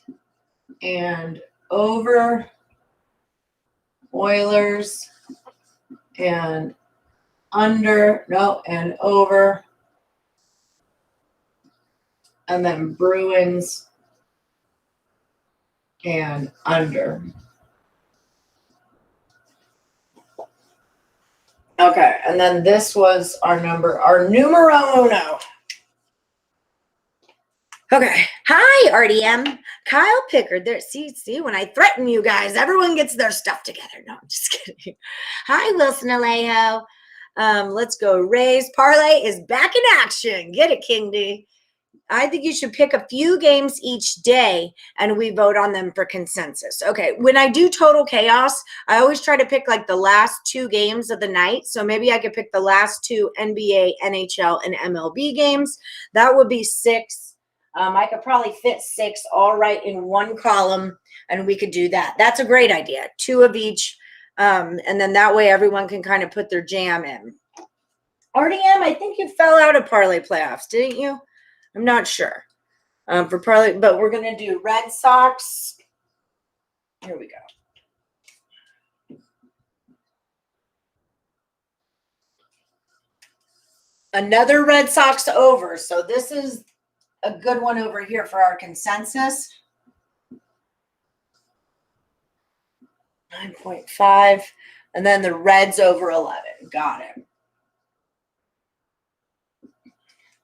and over Oilers and under, no, and over. And then Bruins and under. Okay, and then this was our numero uno. Okay. Hi, RDM. Kyle Pickard. There. See, when I threaten you guys, everyone gets their stuff together. No, I'm just kidding. Hi, Wilson Alejo. Let's go. Rays. Parlay is back in action. Get it, King D. I think you should pick a few games each day and we vote on them for consensus. Okay. When I do Total Chaos, I always try to pick like the last 2 games of the night. So maybe I could pick the last 2 NBA, NHL, and MLB games. That would be 6. I could probably fit 6 all right in one column and we could do that. That's a great idea. 2 of each. And then that way everyone can kind of put their jam in. RDM, I think you fell out of Parlay playoffs, didn't you? I'm not sure for Parlay, but we're going to do Red Sox. Here we go. Another Red Sox over. So this is a good one over here for our consensus. 9.5. And then the Reds over 11. Got it.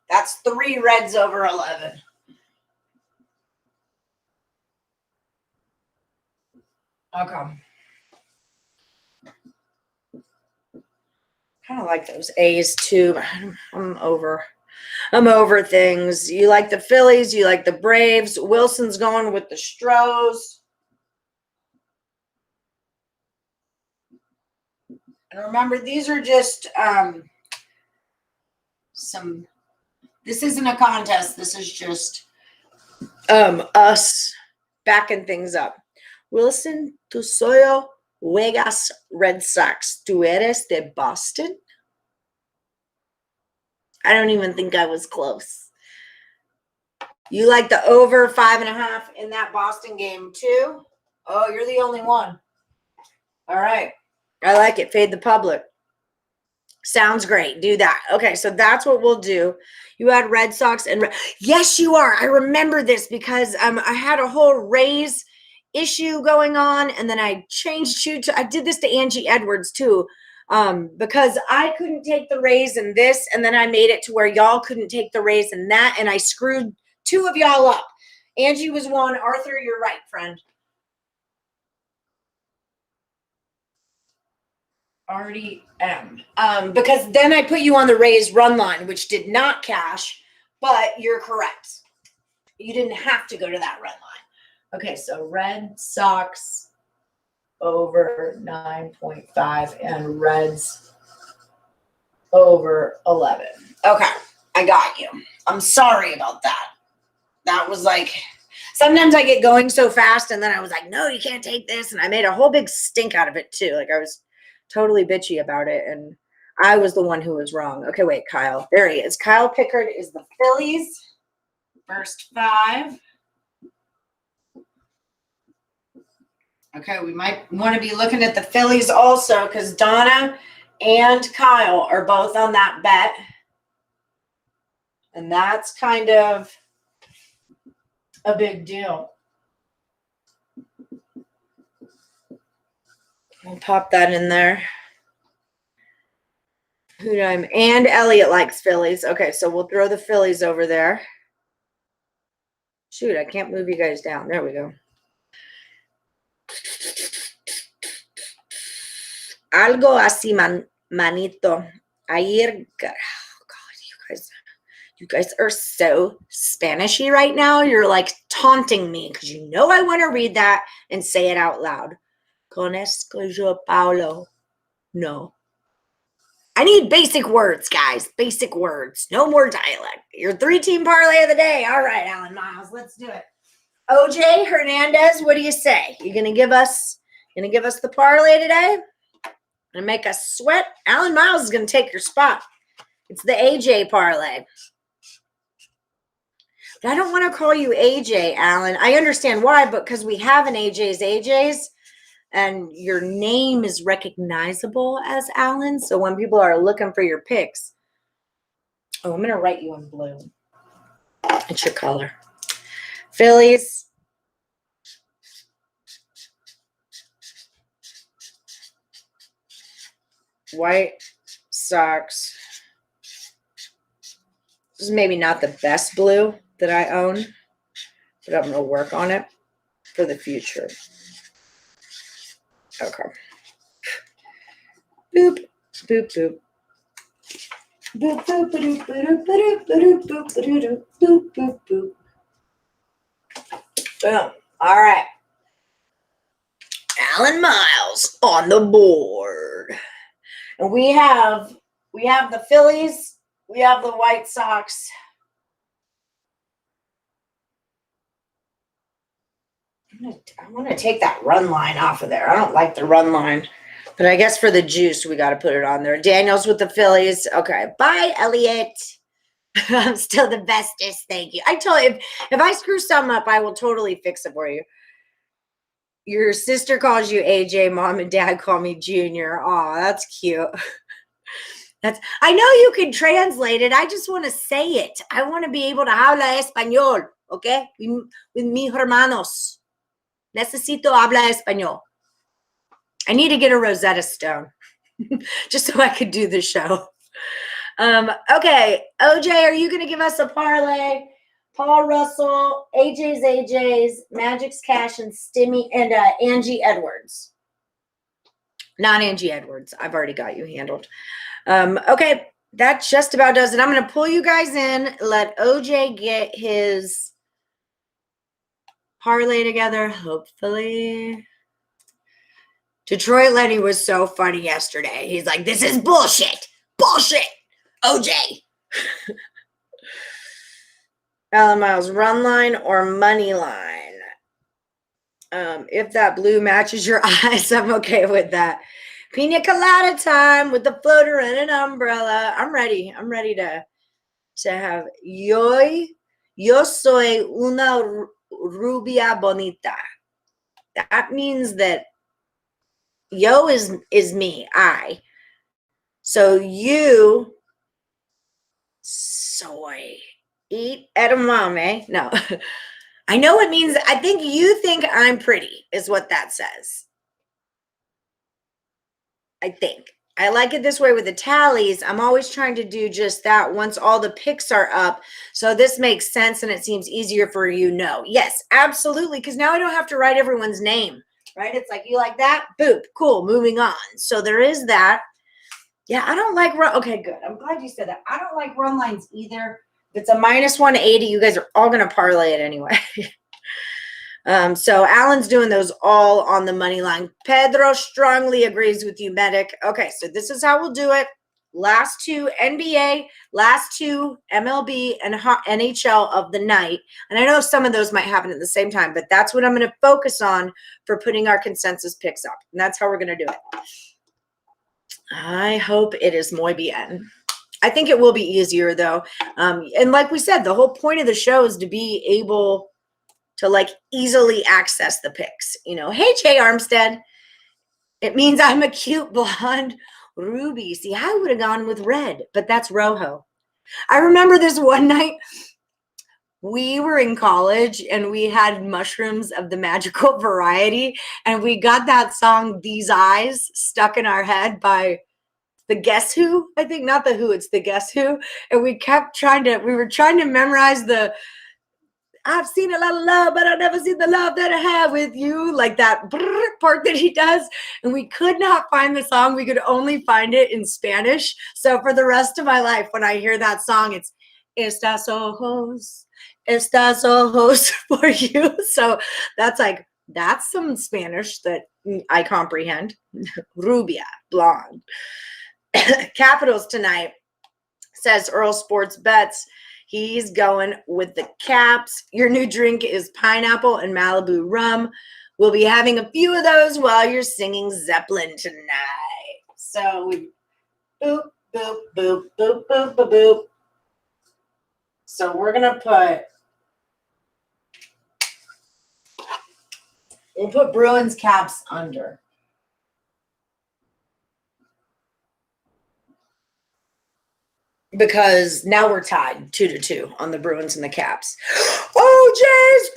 That's 3 Reds over 11. Okay. Kind of like those A's too. I'm over things. You like the Phillies, you like the Braves. Wilson's going with the Stros. And remember, these are just this isn't a contest. This is just us backing things up. Wilson, tu soy Vegas Red Sox. Tu eres de Boston? I don't even think I was close. You like the over 5.5 in that Boston game too? Oh, you're the only one. All right. I like it. Fade the public. Sounds great. Do that. Okay, so that's what we'll do. You had Red Sox and yes, you are. I remember this because I had a whole Rays issue going on, and then I changed you to. I did this to Angie Edwards too, because I couldn't take the Rays in this, and then I made it to where y'all couldn't take the Rays in that, and I screwed 2 of y'all up. Angie was one. Arthur, you're right, friend. Already am. Because then I put you on the Rays run line, which did not cash, but you're correct. You didn't have to go to that run line. Okay, so Red Sox over 9.5 and Reds over 11. Okay, I got you. I'm sorry about that. That was like, sometimes I get going so fast and then I was like, no, you can't take this. And I made a whole big stink out of it too. Like I was totally bitchy about it, and I was the one who was wrong. Okay, wait, Kyle. There he is. Kyle Pickard is the Phillies. First 5. Okay, we might want to be looking at the Phillies also because Donna and Kyle are both on that bet. And that's kind of a big deal. I'll pop that in there. And Elliot likes Phillies. Okay, so we'll throw the Phillies over there. Shoot, I can't move you guys down. There we go. Algo así, manito. Ayer, God, you guys are so Spanishy right now. You're like taunting me because you know I want to read that and say it out loud. Conozco yo Paulo. No. I need basic words, guys. Basic words. No more dialect. Your 3-team parlay of the day. All right, Alan Miles, let's do it. OJ Hernandez, what do you say? You gonna give us the parlay today? Gonna make us sweat? Alan Miles is gonna take your spot. It's the AJ parlay. But I don't want to call you AJ, Alan. I understand why, but because we have an AJ's, and your name is recognizable as Alan. So when people are looking for your picks, I'm going to write you in blue. It's your color. Phillies. White Sox. This is maybe not the best blue that I own, but I'm going to work on it for the future. Okay. Boop, boop, boop. Boop, boop, boop, boop, boop, boop, boop, boop, boop, boop, boop. Boom. All right. Alan Miles on the board. And we have the Phillies, we have the White Sox. I want to take that run line off of there. I don't like the run line. But I guess for the juice, we got to put it on there. Daniels with the Phillies. Okay. Bye, Elliot. I'm still the bestest. Thank you. I told you, if I screw something up, I will totally fix it for you. Your sister calls you AJ. Mom and dad call me Junior. Oh, that's cute. I know you can translate it. I just want to say it. I want to be able to habla español. Okay? With mis hermanos. Necesito hablar español. I need to get a Rosetta Stone just so I could do the show. Okay, OJ, are you going to give us a parlay? Paul Russell, AJ's, Magic's Cash, and Stimmy, and Angie Edwards. Not Angie Edwards. I've already got you handled. Okay, that just about does it. I'm going to pull you guys in. Let OJ get his parlay together, hopefully. Detroit Lenny was so funny yesterday. He's like, this is bullshit. Bullshit. OJ. Alan Miles, run line or money line? If that blue matches your eyes, I'm okay with that. Pina colada time with the floater and an umbrella. I'm ready. I'm ready to have yo soy una rubia bonita. That means that yo is me, I. So you soy eat edamame. No. I know it means, I think you think I'm pretty is what that says. I think. I like it this way with the tallies. I'm always trying to do just that once all the picks are up. So this makes sense and it seems easier for you. No. Yes, absolutely. Because now I don't have to write everyone's name, right? It's like, you like that? Boop. Cool. Moving on. So there is that. Yeah, I don't like run. Okay, good. I'm glad you said that. I don't like run lines either. If it's a minus 180, you guys are all going to parlay it anyway. So Alan's doing those all on the money line. Pedro strongly agrees with you, Medic. Okay, so this is how we'll do it. Last two NBA, last two MLB and NHL of the night. And I know some of those might happen at the same time, but that's what I'm going to focus on for putting our consensus picks up. And that's how we're going to do it. I hope it is muy bien. I think it will be easier though. And like we said, the whole point of the show is to be able to like easily access the picks. You know, hey, Jay Armstead, it means I'm a cute blonde ruby. See, I would have gone with red, but that's Rojo. I remember this one night we were in college and we had mushrooms of the magical variety. And we got that song, These Eyes, stuck in our head by the Guess Who. I think not the Who, it's the Guess Who. And we were trying to memorize I've seen a lot of love, but I've never seen the love that I have with you. Like that part that he does. And we could not find the song. We could only find it in Spanish. So for the rest of my life, when I hear that song, it's Estas ojos for you. So that's some Spanish that I comprehend. Rubia, blonde. Capitals tonight, says Earl Sports Bets. He's going with the Caps. Your new drink is pineapple and Malibu rum. We'll be having a few of those while you're singing Zeppelin tonight. So we boop, boop, boop, boop, boop, boop, boop. So we're going to we'll put Bruins Caps under. Because now we're tied 2-2 on the Bruins and the Caps. OJ's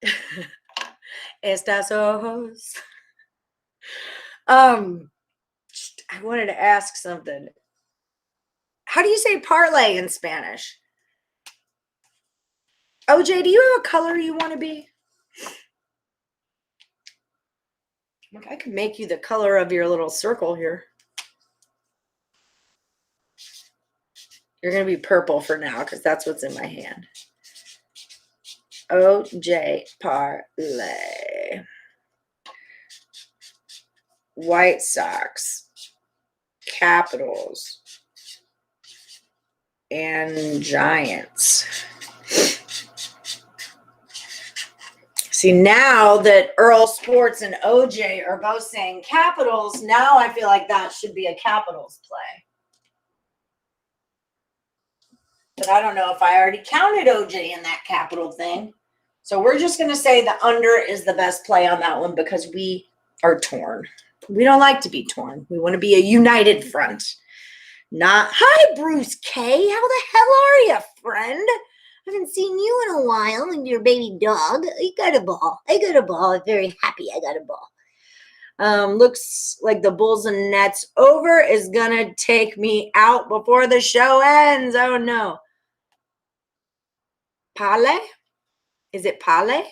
parlay. Estas ojos. I wanted to ask something. How do you say parlay in Spanish? OJ, do you have a color you want to be? Look, I could make you the color of your little circle here. You're going to be purple for now because that's what's in my hand. OJ parlay. White Sox, Capitals, and Giants. See, now that Earl Sports and OJ are both saying Capitals, now I feel like that should be a Capitals play. But I don't know if I already counted OJ in that Capital thing. So we're just going to say the under is the best play on that one because we are torn. We don't like to be torn. We want to be a united front. Not, hi, Bruce K. How the hell are you, friend? haven't seen you in a while and your baby dog. I got a ball. I'm very happy I got a ball. Looks like the Bulls and Nets over is going to take me out before the show ends. Oh, no. Parlay? Is it Parlay?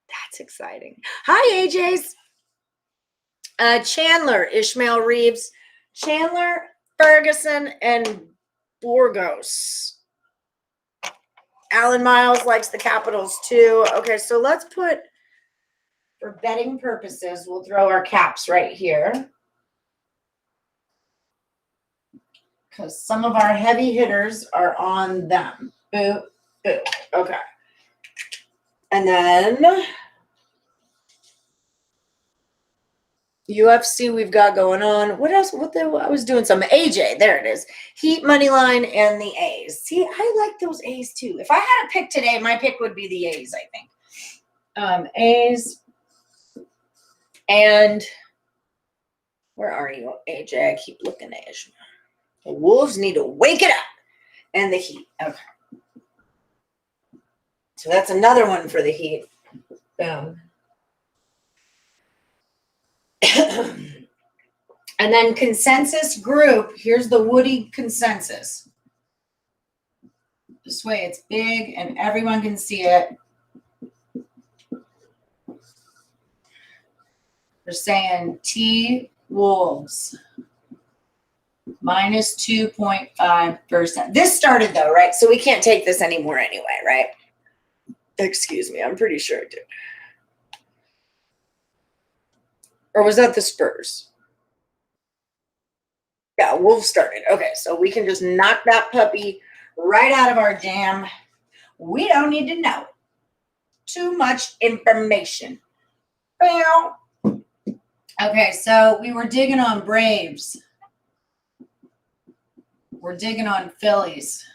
That's exciting. Hi, AJs. Chandler, Ishmael Reeves, Chandler, Ferguson, and Burgos. Alan Miles likes the Capitals too. Okay, so let's put, for betting purposes, we'll throw our caps right here. Because some of our heavy hitters are on them. Boo, boo. Okay. And then UFC we've got going on. What else? I was doing some AJ. There it is. Heat money line and the A's. See, I like those A's too. If I had a pick today, my pick would be the A's, I think. A's. And where are you, AJ? I keep looking at Ishmael. The Wolves need to wake it up. And the Heat. Okay. So that's another one for the Heat. Boom. And then consensus group. Here's the Woody consensus. This way it's big and everyone can see it. We're saying T Wolves minus 2.5%. This started though, right? So we can't take this anymore anyway, right? Excuse me. I'm pretty sure it did. Or was that the Spurs? Yeah, Wolves started. Okay, so we can just knock that puppy right out of our jam. We don't need to know. Too much information. Well, okay, so we were digging on Braves. We're digging on Phillies.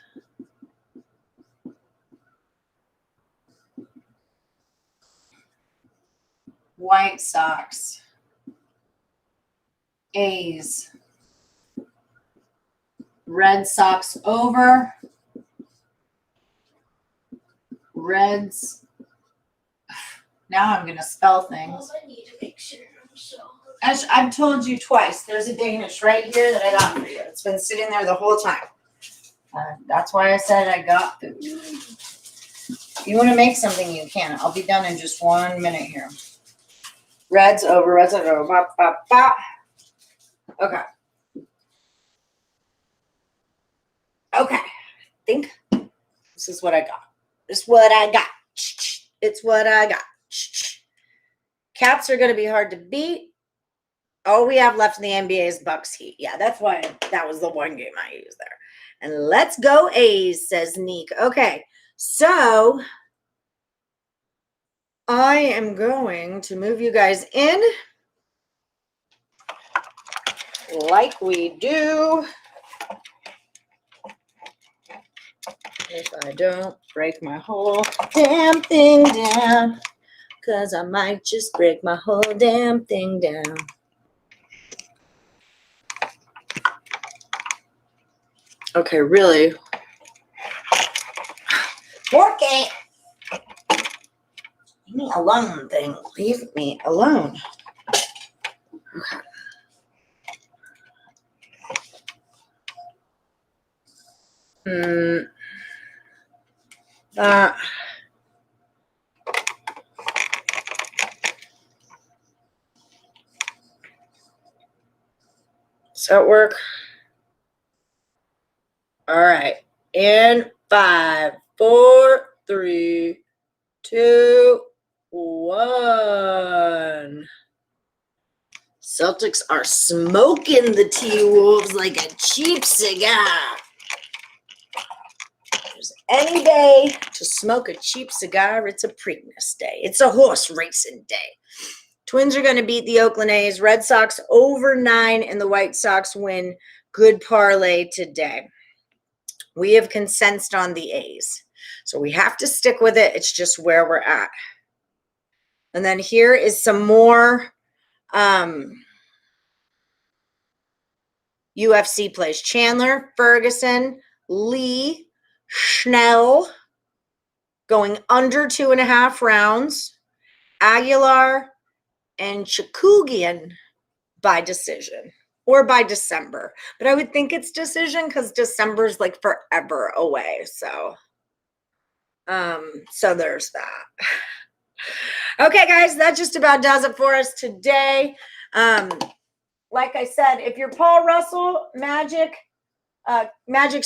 White Sox. A's. Red Sox over. Reds. Now I'm going to spell things. I need to make sure I'm so. As I've told you twice, there's a Danish right here that I got for you. It's been sitting there the whole time. That's why I said I got food. If you want to make something, you can. I'll be done in just 1 minute here. Reds over, Reds over. Bop, bop, bop. Okay. Okay. I think this is what I got. This is what I got. It's what I got. Caps are going to be hard to beat. All we have left in the NBA is Bucks Heat. Yeah, that's why that was the one game I used there. And let's go A's, says Neek. Okay, so I am going to move you guys in like we do. If I don't break my whole damn thing down, because I might just break my whole damn thing down. Okay, really. Forky! Leave me alone, thing. Leave me alone. Okay. That. Does that work? All right. In 5, 4, 3, 2, 1. Celtics are smoking the T-Wolves like a cheap cigar. There's any day to smoke a cheap cigar, it's a Preakness day. It's a horse racing day. Twins are going to beat the Oakland A's. Red Sox over 9, and the White Sox win. Good parlay today. We have consensus on the A's. So we have to stick with it. It's just where we're at. And then here is some more UFC plays. Chandler, Ferguson, Lee, Schnell, going under 2.5 rounds, Aguilar and Chookagian by decision or by December. But I would think it's decision because December's like forever away. So there's that. Okay, guys, that just about does it for us today. Like I said, if you're Paul Russell, Magic's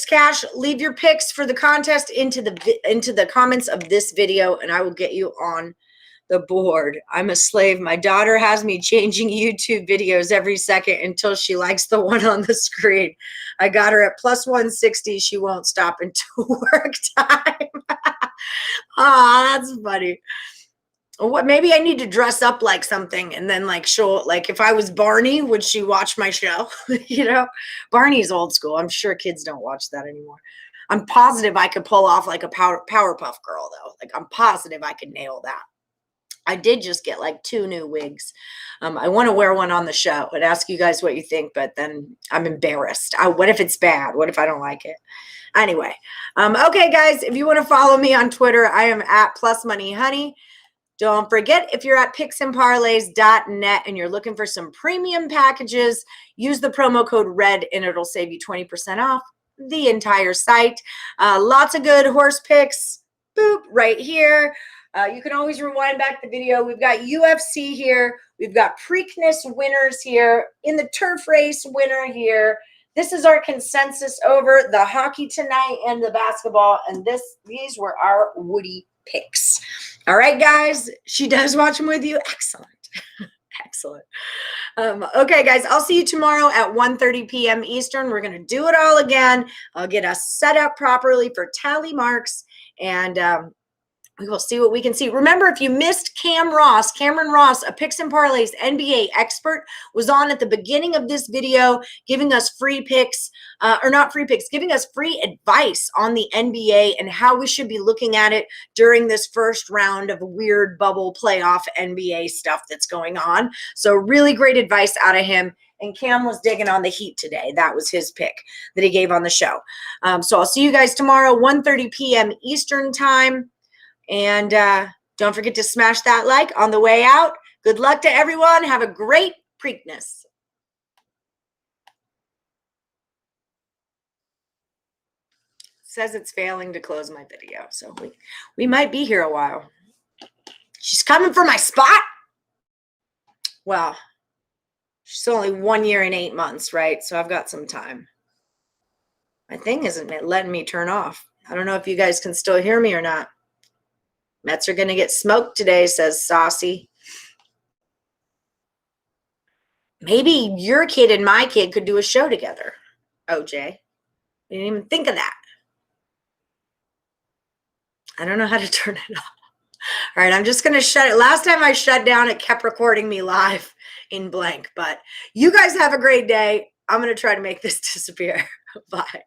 Cash, leave your picks for the contest into the comments of this video, and I will get you on the board. I'm a slave. My daughter has me changing YouTube videos every second until she likes the one on the screen. I got her at plus 160. She won't stop until work time. That's funny. What, maybe I need to dress up like something and then like show, like if I was Barney, would she watch my show? You know, Barney's old school. I'm sure kids don't watch that anymore. I'm positive I could pull off like a Powerpuff Girl though. Like I'm positive I could nail that. I did just get like 2 new wigs. I want to wear one on the show and ask you guys what you think, but then I'm embarrassed. What if it's bad? What if I don't like it? Anyway, okay, guys, if you want to follow me on Twitter, I am at PlusMoneyHoney. Don't forget, if you're at picksandparlays.net and you're looking for some premium packages, use the promo code RED and it'll save you 20% off the entire site. Lots of good horse picks, boop, right here. You can always rewind back the video. We've got UFC here. We've got Preakness winners here. In the turf race winner here. This is our consensus over the hockey tonight and the basketball. And these were our Woody picks. All right, guys. She does watch them with you. Excellent. Excellent. Okay, guys. I'll see you tomorrow at 1:30 p.m. Eastern. We're going to do it all again. I'll get us set up properly for tally marks. And we will see what we can see. Remember, if you missed Cameron Ross, a Picks and Parlays NBA expert, was on at the beginning of this video giving us free picks, or not free picks, giving us free advice on the NBA and how we should be looking at it during this first round of weird bubble playoff NBA stuff that's going on. So really great advice out of him. And Cam was digging on the Heat today. That was his pick that he gave on the show. So I'll see you guys tomorrow, 1:30 p.m. Eastern time. And don't forget to smash that like on the way out. Good luck to everyone. Have a great Preakness. Says it's failing to close my video. So we might be here a while. She's coming for my spot. Well, she's only 1 year and 8 months, right? So I've got some time. My thing isn't letting me turn off. I don't know if you guys can still hear me or not. Mets are going to get smoked today, says Saucy. Maybe your kid and my kid could do a show together, OJ. I didn't even think of that. I don't know how to turn it off. All right, I'm just going to shut it. Last time I shut down, it kept recording me live in blank. But you guys have a great day. I'm going to try to make this disappear. Bye.